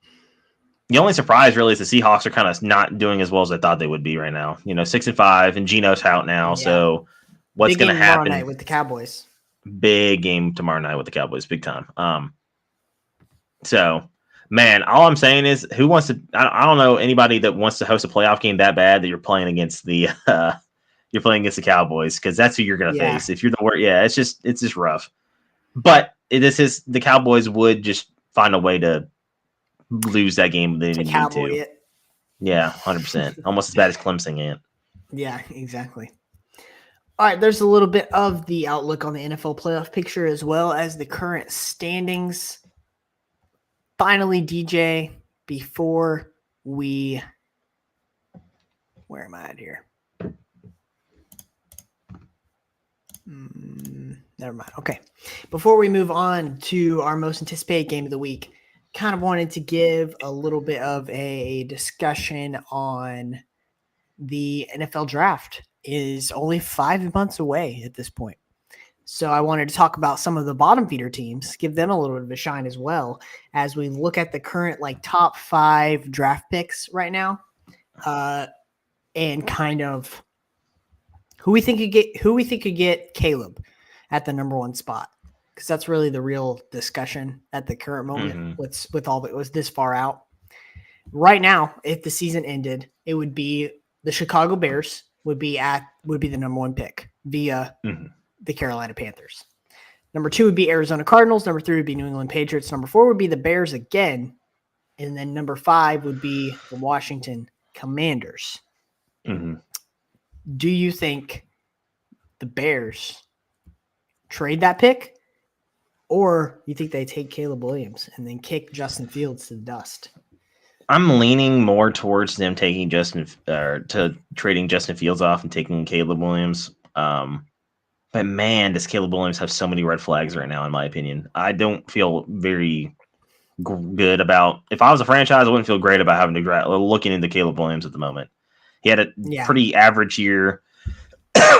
the only surprise really is the Seahawks are kind of not doing as well as I thought they would be right now. 6-5, and Geno's out now. Yeah. So what's going to happen tomorrow night with the Cowboys? Big game tomorrow night with the Cowboys, big time. So man, all I'm saying is, who wants to? I don't know anybody that wants to host a playoff game that bad that you're playing against the Cowboys, because that's who you're going to face if you're the worst. Yeah, it's just rough. But the Cowboys would just find a way to lose that game. They didn't need to. Yeah, 100%. Almost as bad as Clemson ain't. Yeah, exactly. All right, there's a little bit of the outlook on the NFL playoff picture as well as the current standings. Finally, DJ, before we... Where am I at here? Never mind. Okay. Before we move on to our most anticipated game of the week, kind of wanted to give a little bit of a discussion on the NFL draft. Is only 5 months away at this point. So I wanted to talk about some of the bottom feeder teams, give them a little bit of a shine as well as we look at the current top 5 draft picks right now, and kind of who we think could get Caleb at the number 1 spot, because that's really the real discussion at the current moment. With all that was this far out right now. If the season ended, it would be the Chicago Bears would be the number 1 pick via the Carolina Panthers. Number 2 would be Arizona Cardinals. Number 3 would be New England Patriots. Number 4 would be the Bears again. And then number 5 would be the Washington Commanders. Do you think the Bears trade that pick? Or you think they take Caleb Williams and then kick Justin Fields to the dust? I'm leaning more towards them taking trading Justin Fields off and taking Caleb Williams. But man, does Caleb Williams have so many red flags right now, in my opinion. I don't feel very good about, if I was a franchise, I wouldn't feel great about having to looking into Caleb Williams at the moment. He had a pretty average year,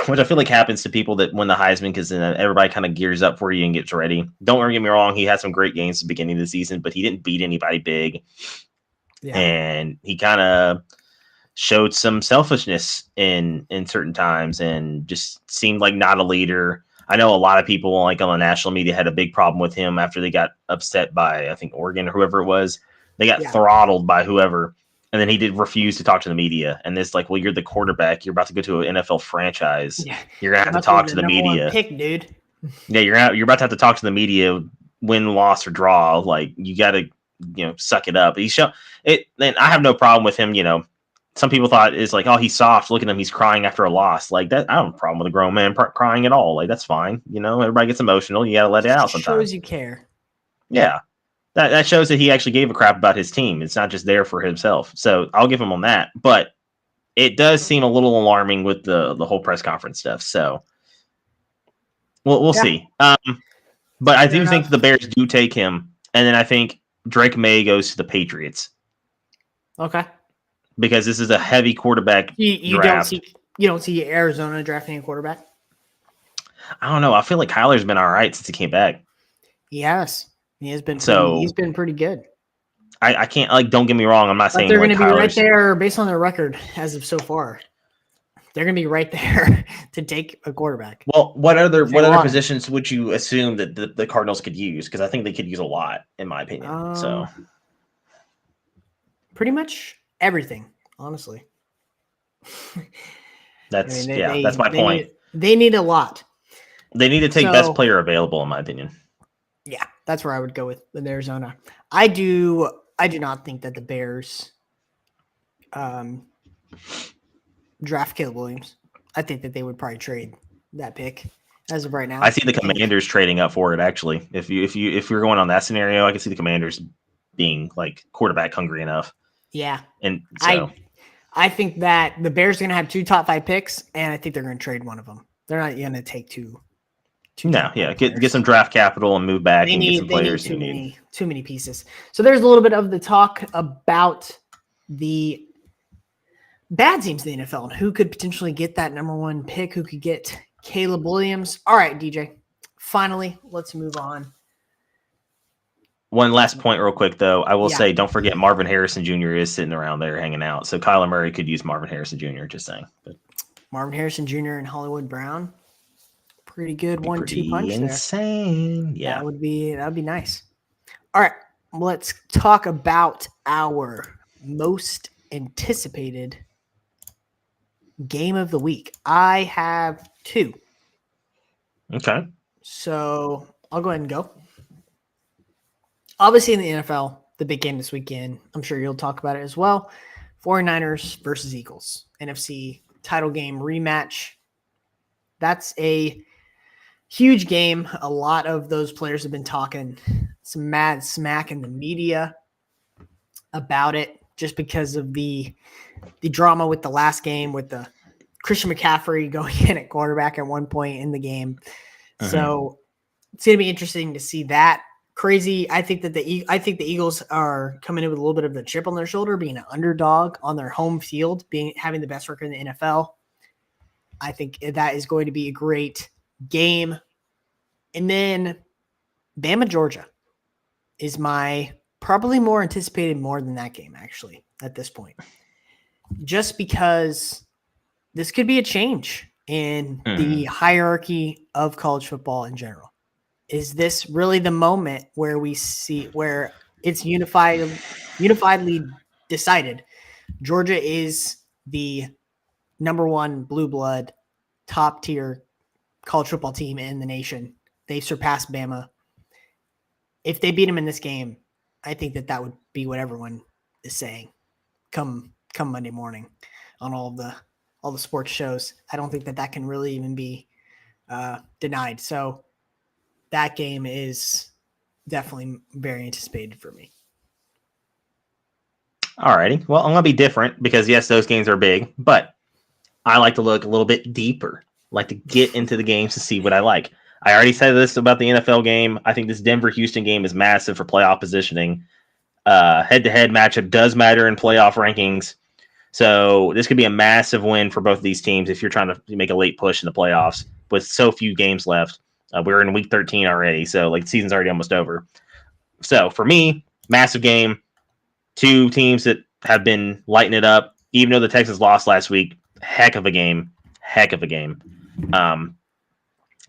which I feel like happens to people that win the Heisman, because then everybody kind of gears up for you and gets ready. Don't get me wrong, he had some great games at the beginning of the season, but he didn't beat anybody big. Yeah. And he kind of showed some selfishness in certain times and just seemed like not a leader. I know a lot of people on the national media had a big problem with him after they got upset by, I think, Oregon or whoever it was. They got throttled by whoever. And then he did refuse to talk to the media. And it's well, you're the quarterback. You're about to go to an NFL franchise. Yeah. You're going to have to talk to the media. Pick, dude. Yeah, you're about to have to talk to the media, win, loss, or draw. You got to, suck it up. He show it. And I have no problem with him, some people thought is like, oh, he's soft. Look at him. He's crying after a loss. Like that. I don't have a problem with a grown man crying at all. Like that's fine. Everybody gets emotional. You got to let it out sometimes. Shows you care. Yeah. That shows that he actually gave a crap about his team. It's not just there for himself. So I'll give him on that. But it does seem a little alarming with the whole press conference stuff. So we'll see. But I do think the Bears do take him. And then I think Drake May goes to the Patriots. Okay. Because this is a heavy quarterback draft. You don't see Arizona drafting a quarterback? I don't know. I feel like Kyler's been all right since he came back. He has. He has been. He's been pretty good. I can't don't get me wrong. I'm not saying they're going to be right there based on their record as of so far. They're going to be right there to take a quarterback. Well, what other positions would you assume that the Cardinals could use? Because I think they could use a lot, in my opinion. So pretty much everything, honestly. That's that's my point. They need a lot. They need to take best player available, in my opinion. Yeah, that's where I would go with Arizona. I do not think that the Bears draft Caleb Williams. I think that they would probably trade that pick as of right now. I see the Commanders trading up for it. Actually, if you're going on that scenario, I can see the Commanders being like quarterback hungry enough. Yeah, and so I think that the Bears are going to have 2 top 5 picks, and I think they're going to trade one of them. They're not going to take two. Get some draft capital and move back and get some players. Too many pieces. So there's a little bit of the talk about the bad teams in the NFL and who could potentially get that number 1 pick, who could get Caleb Williams. All right, DJ. Finally, let's move on. One last point real quick, though. I will say, don't forget Marvin Harrison Jr. is sitting around there hanging out. So Kyler Murray could use Marvin Harrison Jr., just saying. But Marvin Harrison Jr. and Hollywood Brown. Pretty good 1-2 punch there. Insane. Yeah. That would be nice. All right. Let's talk about our most anticipated game of the week. I have 2. Okay. So I'll go ahead and go. Obviously in the NFL, the big game this weekend, I'm sure you'll talk about it as well. 49ers versus Eagles. NFC title game rematch. That's a huge game. A lot of those players have been talking some mad smack in the media about it just because of the drama with the last game with the Christian McCaffrey going in at quarterback at one point in the game. Mm-hmm. So it's going to be interesting to see that. Crazy. I think the Eagles are coming in with a little bit of the chip on their shoulder, being an underdog on their home field, having the best record in the NFL. I think that is going to be a great game. And then Bama, Georgia is my probably more anticipated more than that game, actually, at this point. Just because this could be a change in the hierarchy of college football in general. Is this really the moment where we see where it's unifiedly decided Georgia is the number 1 blue blood top tier college football team in the nation? They surpassed Bama. If they beat them in this game, I think that would be what everyone is saying come Monday morning on all the sports shows. I don't think that can really even be denied. So that game is definitely very anticipated for me. All righty. Well, I'm going to be different because, yes, those games are big, but I like to look a little bit deeper, like to get into the games to see what I like. I already said this about the NFL game. I think this Denver-Houston game is massive for playoff positioning. Head-to-head matchup does matter in playoff rankings. So this could be a massive win for both of these teams if you're trying to make a late push in the playoffs with so few games left. We're in week 13 already, so the season's already almost over. So for me, massive game. 2 teams that have been lighting it up. Even though the Texans lost last week, heck of a game. And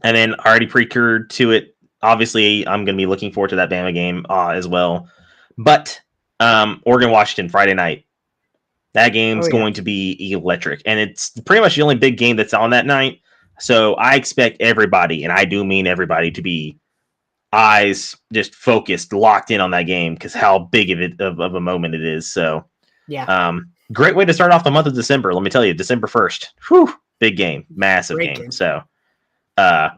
then already procured to it. Obviously, I'm going to be looking forward to that Bama game as well. But Oregon-Washington Friday night. That game's going to be electric. And it's pretty much the only big game that's on that night. So I expect everybody, and I do mean everybody, to be eyes just focused, locked in on that game because how big of a moment it is. So yeah, Great way to start off the month of December. Let me tell you, December 1st. Whew, big game, massive Great game. game. So, I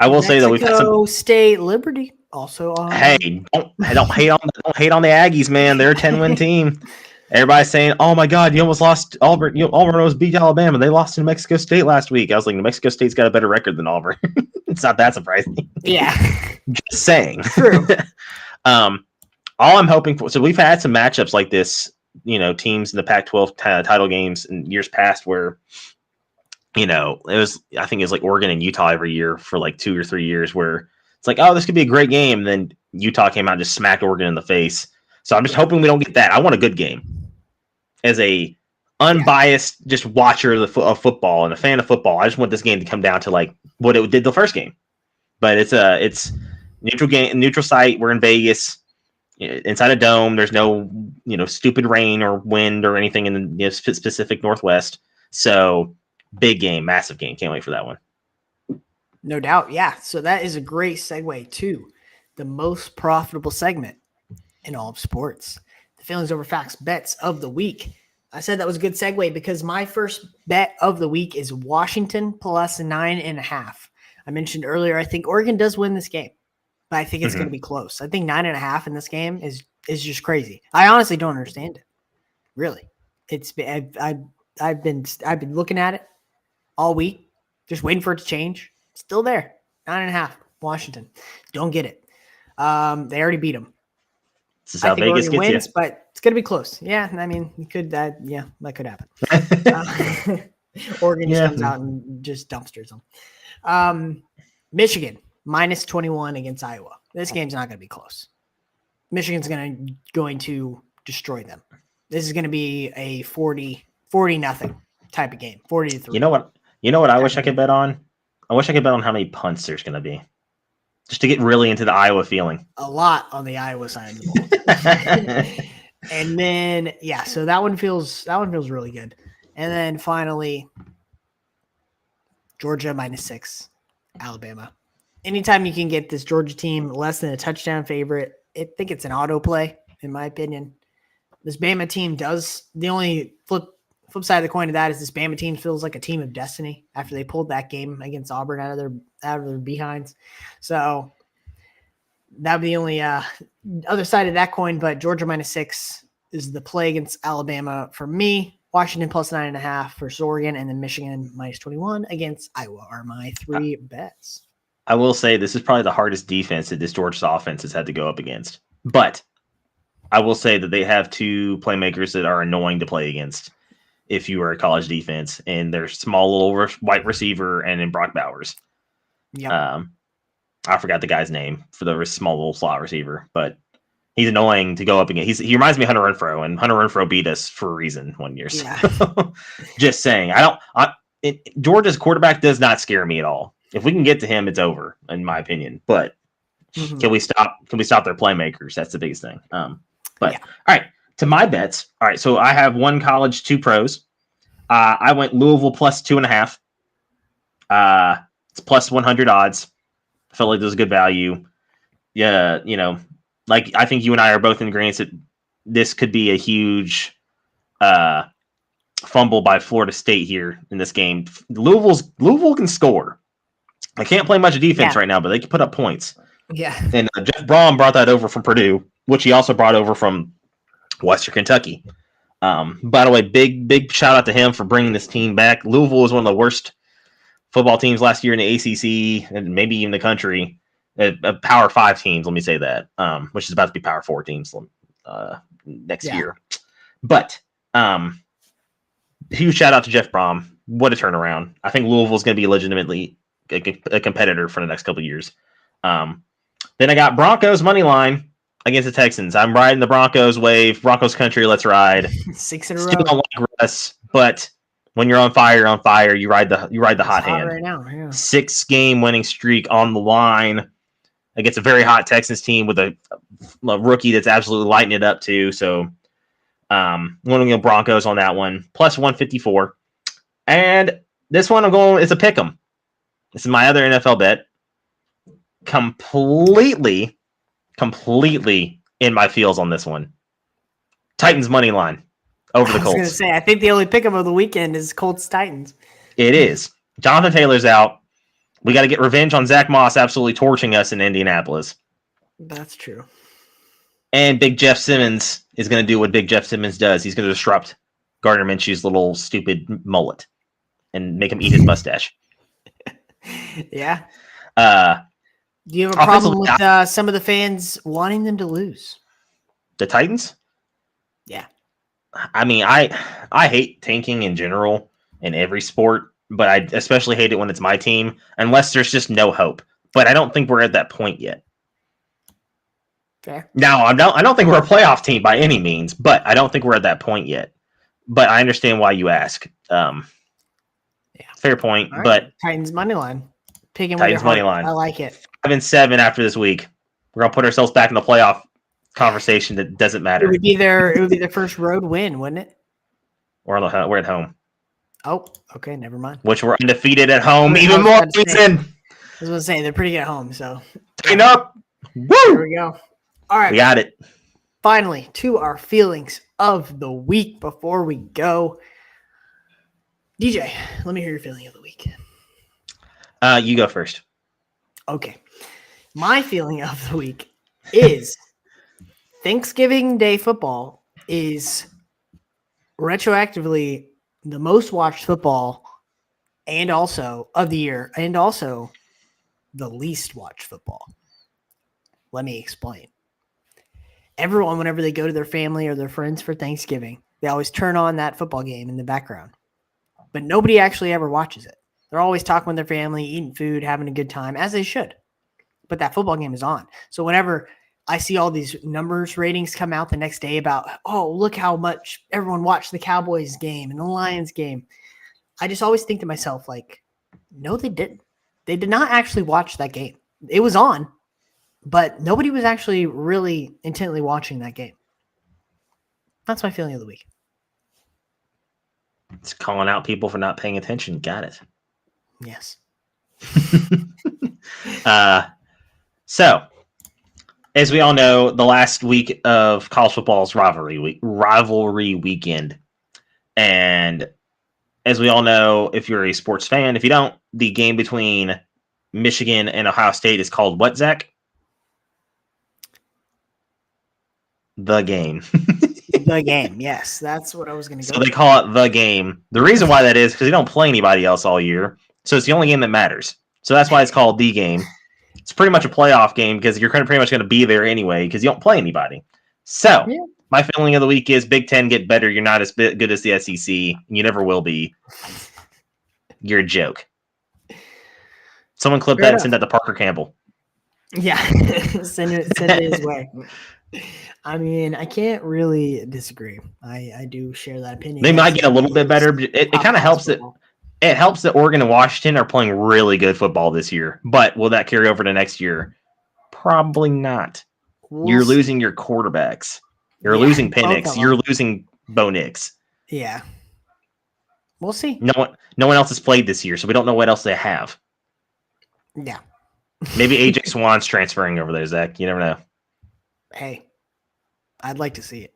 will say that we've had some. Mexico State Liberty also on. Hey, don't hate on the Aggies, man. They're a 10-win team. Everybody's saying, "Oh my God, you almost lost Auburn. Auburn almost beat Alabama. They lost to New Mexico State last week." I was like, New Mexico State's got a better record than Auburn. It's not that surprising. Yeah, Just saying. true. All I'm hoping for. So we've had some matchups like this. Teams in the Pac-12 title games in years past where, I think it was like Oregon and Utah every year for like 2 or 3 years where it's like, oh, this could be a great game. And then Utah came out and just smacked Oregon in the face. So I'm just hoping we don't get that. I want a good game. As a unbiased just watcher of football and a fan of football, I just want this game to come down to like what it did the first game. But it's neutral game, neutral site. We're in Vegas, inside a dome. There's no stupid rain or wind or anything in the Pacific Northwest. So big game, massive game. Can't wait for that one. No doubt. Yeah. So that is a great segue to the most profitable segment in all of sports, the Feelings Over Facts bets of the week. I said that was a good segue because my first bet of the week is Washington plus 9.5. I mentioned earlier, I think Oregon does win this game, but I think it's going to be close. I think 9.5 in this game is just crazy. I honestly don't understand it. Really. I've been looking at it all week, just waiting for it to change. It's still there. 9.5. Washington. Don't get it. They already beat them. This is how Vegas gets wins, you. But it's going to be close. Yeah, I mean, that could happen. Oregon just comes out and just dumpsters them. Michigan, minus 21 against Iowa. This game's not going to be close. Michigan's going to destroy them. This is going to be a 40-0 type of game, 40-3. You know what I wish I could bet on? I wish I could bet on how many punts there's going to be. Just to get really into the Iowa feeling. A lot on the Iowa side of the ball. And then, so that one feels really good. And then finally, Georgia minus 6, Alabama. Anytime you can get this Georgia team less than a touchdown favorite, I think it's an auto play, in my opinion. This Bama team does. The only flip side of the coin to that is this Bama team feels like a team of destiny after they pulled that game against Auburn out of their behinds. So that would be the only other side of that coin. But Georgia minus 6 is the play against Alabama for me. Washington plus 9.5 versus Oregon, and then Michigan minus 21 against Iowa are my 3 bets. I will say this is probably the hardest defense that this Georgia offense has had to go up against. But I will say that they have 2 playmakers that are annoying to play against if you are a college defense, and they're small little white receiver and in Brock Bowers. Yeah. I forgot the guy's name for the small little slot receiver, but he's annoying to go up against. He reminds me of Hunter Renfrow, and Hunter Renfrow beat us for a reason one year. So. Yeah. Just saying. Georgia's quarterback does not scare me at all. If we can get to him, it's over, in my opinion. But can we stop their playmakers? That's the biggest thing. All right, to my bets. All right, so I have 1 college, 2 pros. I went Louisville plus 2.5. It's plus 100 odds. I felt like there was a good value. Yeah, like I think you and I are both in agreement that this could be a huge fumble by Florida State here in this game. Louisville can score. They can't play much of defense right now, but they can put up points. Yeah. And Jeff Brom brought that over from Purdue, which he also brought over from Western Kentucky. By the way, big shout out to him for bringing this team back. Louisville was one of the worst football teams last year in the ACC and maybe even the country. Power 5 teams, let me say that, which is about to be Power 4 teams next year. But huge shout out to Jeff Brom. What a turnaround. I think Louisville is going to be legitimately a competitor for the next couple of years. Then I got Broncos money line against the Texans. I'm riding the Broncos wave. Broncos country, let's ride. 6 in a row. Still don't like Russ, but when you're on fire, you ride the hot hand. Right now, yeah. 6-game winning streak on the line against a very hot Texans team with a rookie that's absolutely lighting it up too. So, winning the Broncos on that one, plus 154. And this one it's a pick 'em. This is my other NFL bet. Completely in my feels on this one. Titans money line. over the I was going to Colts. say, I think the only pickup of the weekend is Colts Titans. It is. Jonathan Taylor's out. We got to get revenge on Zach Moss absolutely torching us in Indianapolis. That's true. And Big Jeff Simmons is going to do what Big Jeff Simmons does. He's going to disrupt Gardner Minshew's little stupid mullet and make him eat his mustache. Yeah. Uh, Do you have a problem with some of the fans wanting them to lose? The Titans? Yeah. I mean, I hate tanking in general in every sport, but I especially hate it when it's my team, unless there's just no hope. But I don't think we're at that point yet. Fair. Now, I don't think we're a playoff team by any means, but I don't think we're at that point yet. But I understand why you ask. Yeah. Fair point. Right. But Titans money line. Picking Titans money line. I like it. 5-7 after this week. We're gonna put ourselves back in the playoff conversation that doesn't matter. It would be their first road win, wouldn't it? We're at home. Oh, okay, never mind. Which we're undefeated at home, even more reason. I was gonna say they're pretty good at home, so tighten up. Woo! There we go. All right. We got it. Finally, to our feelings of the week before we go. DJ, let me hear your feeling of the week. You go first. Okay. My feeling of the week is Thanksgiving Day football is retroactively the most watched football and also of the year and also the least watched football. Let me explain. Everyone, whenever they go to their family or their friends for Thanksgiving, they always turn on that football game in the background. But nobody actually ever watches it. They're always talking with their family, eating food, having a good time, as they should. But that football game is on. So whenever I see all these numbers ratings come out the next day about, oh, look how much everyone watched the Cowboys game and the Lions game, I just always think to myself, like, no, they didn't. They did not actually watch that game. It was on, but nobody was actually really intently watching that game. That's my feeling of the week. It's calling out people for not paying attention. Got it. Yes. So, as we all know, the last week of college football's rivalry weekend. And as we all know, if you're a sports fan, if you don't, the game between Michigan and Ohio State is called what, Zach? The game. The game, yes. That's what I was going to go So they call it the game. The reason why that is because they don't play anybody else all year. So it's the only game that matters. So that's why it's called the game. It's pretty much a playoff game because you're pretty much going to be there anyway because you don't play anybody. So My feeling of the week is Big Ten, get better. You're not as good as the SEC. You never will be. You're a joke. Someone clip that and send that to Parker Campbell. Yeah, send it his way. I mean, I can't really disagree. I do share that opinion. They might get a little bit better. But it kind of helps that it helps that Oregon and Washington are playing really good football this year. But will that carry over to next year? Probably not. You're losing your quarterbacks. You're losing Penix. You're losing Bo Nix. Yeah. We'll see. No one else has played this year, so we don't know what else they have. Yeah. Maybe AJ Swan's transferring over there, Zach. You never know. Hey, I'd like to see it.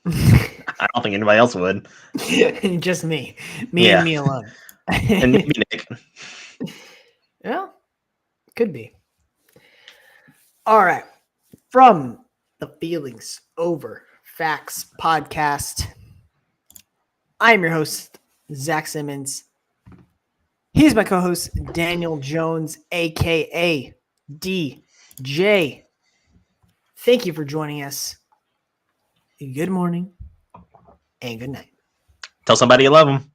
I don't think anybody else would. Just me. And me alone. And maybe Nick. Yeah, could be. All right. From the Feelings Over Facts podcast, I am your host, Zach Simmons. He's my co-host, Daniel Jones, a.k.a. DJ. Thank you for joining us. Good morning and good night. Tell somebody you love them.